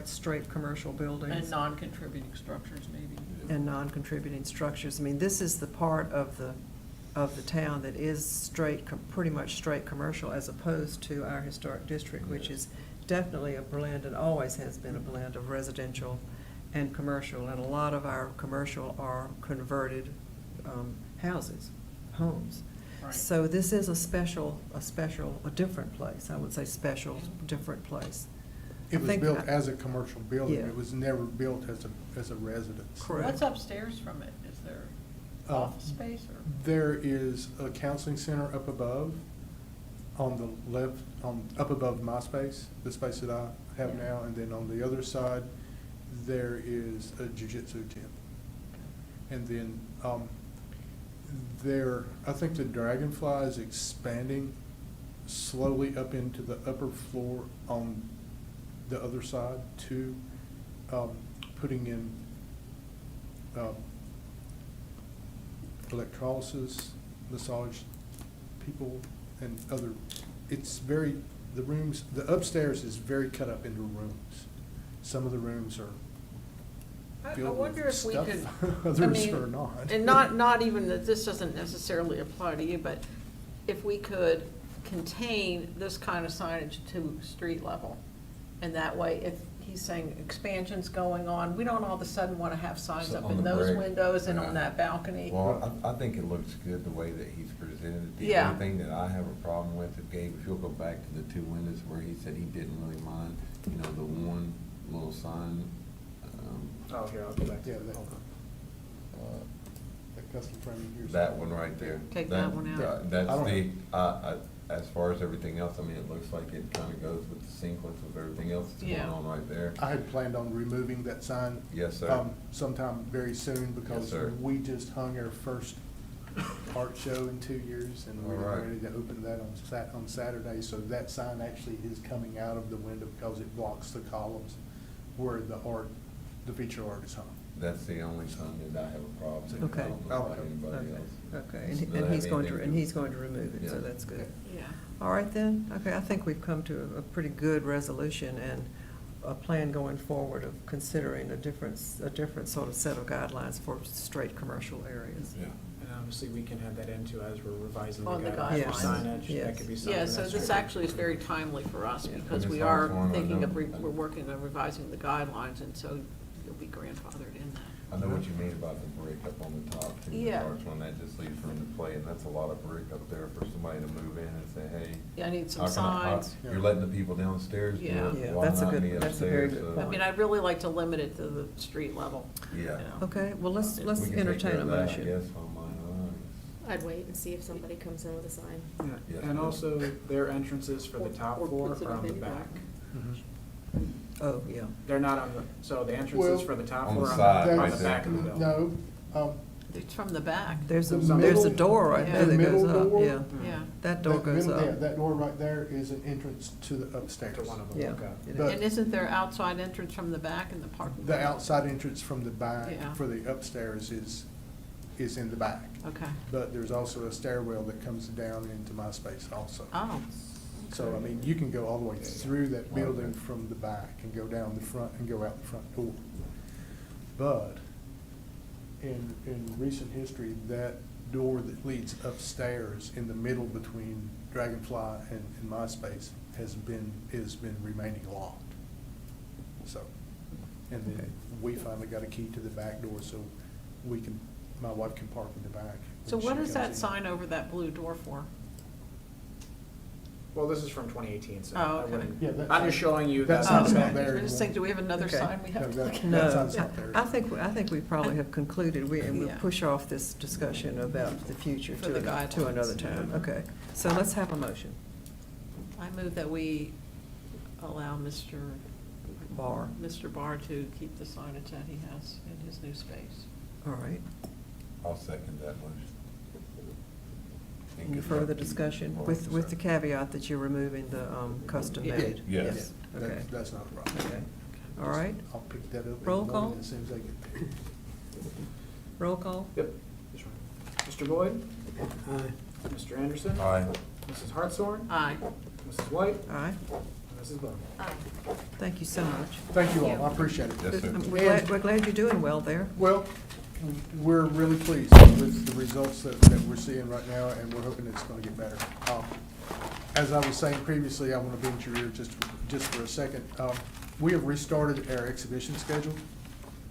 straight commercial buildings. And non-contributing structures maybe. And non-contributing structures. I mean, this is the part of the town that is pretty much straight commercial, as opposed to our historic district, which is definitely a blend, and always has been a blend of residential and commercial. And a lot of our commercial are converted houses, homes. Right. So this is a different place. I would say special, different place. It I was think built I- as a commercial building. Yeah. It was never built as a residence. Correct. What's upstairs from it? Is there office space or? There is a counseling center up above, on the left, up above my space, the space that I have Yeah. now, and then on the other side, there is a jiu-jitsu gym. And then, I think the Dragonfly is expanding slowly up into the upper floor on the other side to, putting in, electrolysis, massage people, and other, the upstairs is very cut up into rooms. Some of the rooms are I filled wonder with if we stuff, could, I others mean, are not. and not even that this doesn't necessarily apply to you, but if we could contain this kind of signage to street level. And that way, if he's saying expansion's going on, we don't all of a sudden want to have signs So up on in the those brick, windows and yeah. on that balcony. Well, I think it looks good the way that he's presented it. The Yeah. only thing that I have a problem with, Gabe, if you'll go back to the 2 windows where he said he didn't really mind, the one little sign. Oh, here, I'll go back to Yeah, it. that- Hold on. The custom framing here. That one right there. Take that one out. That's I don't as far as everything else, I mean, it looks like it kind of goes with the sequence of everything else that's going Yeah. on right there. I had planned on removing that sign. Yes, sir. Sometime very soon, because sir. we just hung our first art show in 2 years, and we're All right. ready to open that on Saturday. So that sign actually is coming out of the window because it blocks the columns where the feature art is hung. That's the only sign that I have a problem with. Okay. I don't know about anybody else. Okay, Does and that he's have going anything to, do- and he's going to remove it, so Yeah. that's good. Yeah. All right then, okay, I think we've come to a pretty good resolution and a plan going forward of considering a different sort of set of guidelines for straight commercial areas. Yeah. And obviously, we can add that into as we're revising the On the guidelines for guidelines. signage. Yes. That could be something Yeah, that's so this strictly- actually is very timely for us, Yeah. because And we it's hard are for 'em to thinking of, know. we're working on revising the guidelines, and so you'll be grandfathered in that. I know what you mean about the brick up on the top too. Yeah. The arch one, that just leaves room to play, and that's a lot of brick up there for somebody to move in and say, hey. Yeah, I need some how can how- signs. You're letting the people downstairs do Yeah. it, Yeah, why that's a not good- me that's a very upstairs? good So- I mean, I'd really like to limit it to the street level. Yeah. you know. Okay, well, let's We can take entertain care a of that, I motion. guess, on my own. I'd wait and see if somebody comes in with a sign. Yeah. Yes, And ma'am. also, their entrances for the top Or floor puts it are up on the in back. Oh, yeah. They're not on the, so the entrances Well, for the top on the floor side, are on right the there. back of the building. No, It's from the back. There's a The middle- door right there the that goes middle up, door? yeah. Yeah. That door goes Yeah, up. that door right there is an entrance to the upstairs. To one of them, Yeah. okay. it But- is. And isn't there outside entrance from the back in the parking? The lot? outside entrance from the back Yeah. for the upstairs is in the back. Okay. But there's also a stairwell that comes down into my space also. Oh, So, I mean, you can go all the way through that building from the back and go down the front and go out the front door. But in recent history, that door that leads upstairs in the middle between Dragonfly and my space has been remaining locked. so. And then we finally got a key to the back door, so my wife can park in the back. So when what she is comes that in. sign over that blue door for? Well, this is from 2018, so Oh, I okay. wouldn't, Yeah, that I'm just sign- showing you that that. sign's Okay. not there I just think, do we have another Okay. sign we have to No, look at? No, that sign's not there. I think we probably have concluded, and we'll Yeah. push off this discussion about the future For the to guidelines. another time. Okay, so let's have a motion. I move that we allow Mr. Barr. Barr to keep the signage that he has in his new space. All right. I'll second that motion. And Any good further luck to you. discussion Well, with the caveat that you're removing the custom Yeah. made? Yes. Okay, That's not a problem. okay. All right, I'll pick that up in the Roll morning call? as soon as I get there. roll call? Yep. That's right. Mr. Boyd? Aye. Mr. Anderson? Aye. Mrs. Hartshorn? Aye. Mrs. White? Aye. And Mrs. Bowman? Aye. Thank you so much. Thank you all, I appreciate it. Yes, sir. We're glad you're doing well there. Well, we're really pleased with the results that we're seeing right now, and we're hoping it's gonna get better. As I was saying previously, I wanna bend your ear just for a second. We have restarted our exhibition schedule,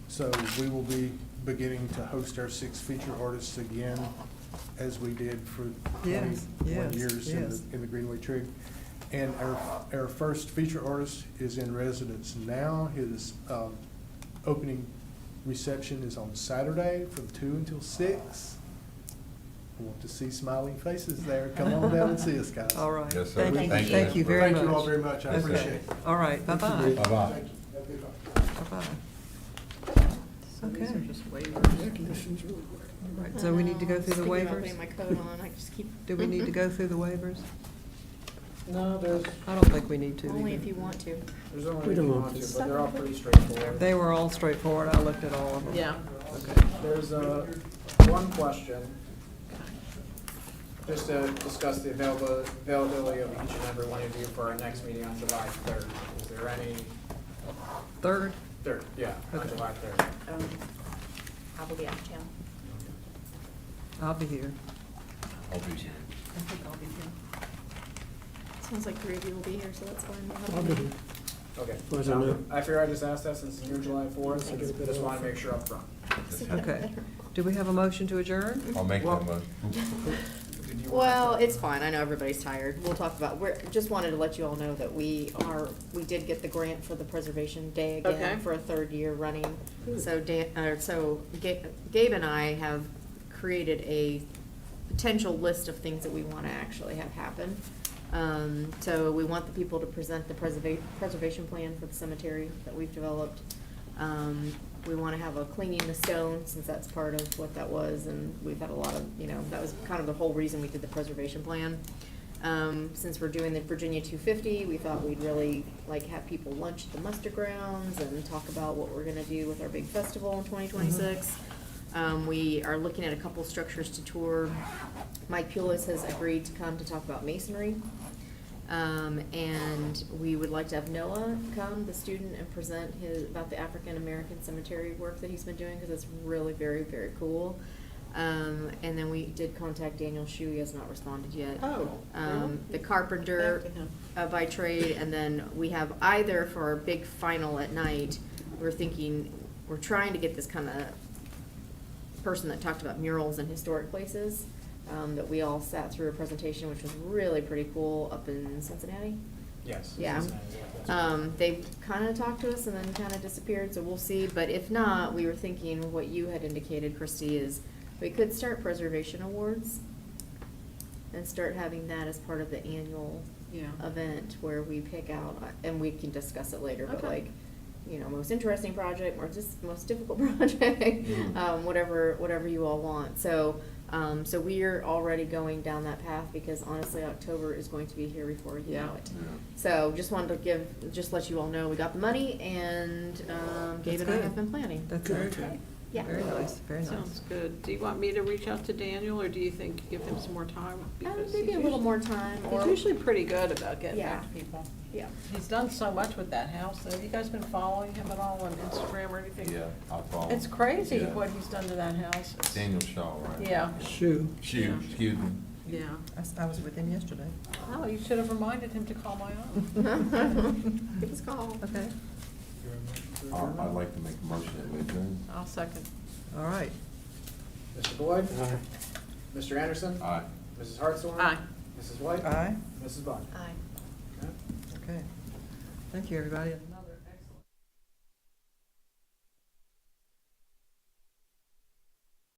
so we will be beginning to host our 6 feature artists again, as we did for Yes, 21 yes, years yes. in the Greenway Trig. And our first feature artist is in residence now. His opening reception is on Saturday from 2 until 6. I want to see smiling faces there. Come on down and see us, guys. All right. Yes, sir. Thank you, Thank you. thank you very much. Thank you all very much. I Okay. appreciate it. All right, bye-bye. Bye-bye. Thank you. Have a good night. Bye-bye. So these Okay. are just waivers. All right, so we need to go through the Speaking about waivers? putting my coat on, I just keep. Do we need to go through the waivers? No, there's I don't think we need to Only either. if you want to. only We if don't you want want to. to, but they're all pretty straightforward. They were all straightforward. I looked at all of them. Yeah. Okay. There's one question, just to discuss the availability of each and every one of you for our next meeting on July 3rd. Is there any, Third? 3rd, yeah, on Okay. July 3rd. I will be out of town. I'll be here. I'll be here. I think I'll be here. Sounds like 3 of you will be here, so that's fine. We'll have I'll a be meeting. here. Okay. Well, as I know. I figure I just asked that since it's your July 4th, I get a bit just off. want to make sure up front. Okay. Do we have a motion to adjourn? I'll make Well- that motion. Did you want Well, to- it's fine, I know everybody's tired, we'll talk about, just wanted to let you all know that we did get the grant for the Preservation Day Okay. again for a 3rd year running. So Gabe and I have created a potential list of things that we wanna actually have happen. So we want the people to present the preservation plan for the cemetery that we've developed. We wanna have a cleaning the stone, since that's part of what that was, and we've had a lot of, that was kind of the whole reason we did the preservation plan. Since we're doing the Virginia 250, we thought we'd really have people lunch at the muster grounds and talk about what we're gonna do with our big festival in 2026. We are looking at a couple structures to tour. Mike Pulis has agreed to come to talk about masonry. And we would like to have Noah come, the student, and present about the African-American cemetery work that he's been doing, because it's really very, very cool. And then we did contact Daniel Shu, he has not responded yet. Oh, really? The carpenter Back to him. by trade, and then we have either for our big final at night, we're trying to get this kind of person that talked about murals in historic places, that we all sat through a presentation, which was really pretty cool, up in Cincinnati. Yes. Yeah. They kind of talked to us and then kind of disappeared, so we'll see. But if not, we were thinking what you had indicated, Christy, is we could start preservation awards and start having that as part of the annual Yeah. event where we pick out, and we can discuss it later, but Okay. most interesting project, or just most difficult project, whatever you all want. So we're already going down that path, because honestly, October is going to be here before you know it. So just wanted to let you all know we got the money, and Gabe and I good. have been planning. That's very good. Yeah. Very nice, very nice. Sounds good. Do you want me to reach out to Daniel, or do you think give him some more time? Because Maybe he's a little usually- more time, He's or, usually pretty good about getting Yeah. back to people. yeah. He's done so much with that house, though. Have you guys been following him at all on Instagram or anything? Yeah, I'll follow. It's crazy Yeah. what he's done to that house. It's- Daniel Shaw, right? Yeah, Shoe. Shoot, excuse me. yeah. I was with him yesterday. Oh, you should have reminded him to call my office. Give us a call. Okay. I'd like to make a motion that we adjourn. I'll second. All right. Mr. Boyd? Aye. Mr. Anderson? Aye. Mrs. Hartshorn? Aye. Mrs. White? Aye. Mrs. Bond? Aye. Okay. Okay. Thank you, everybody.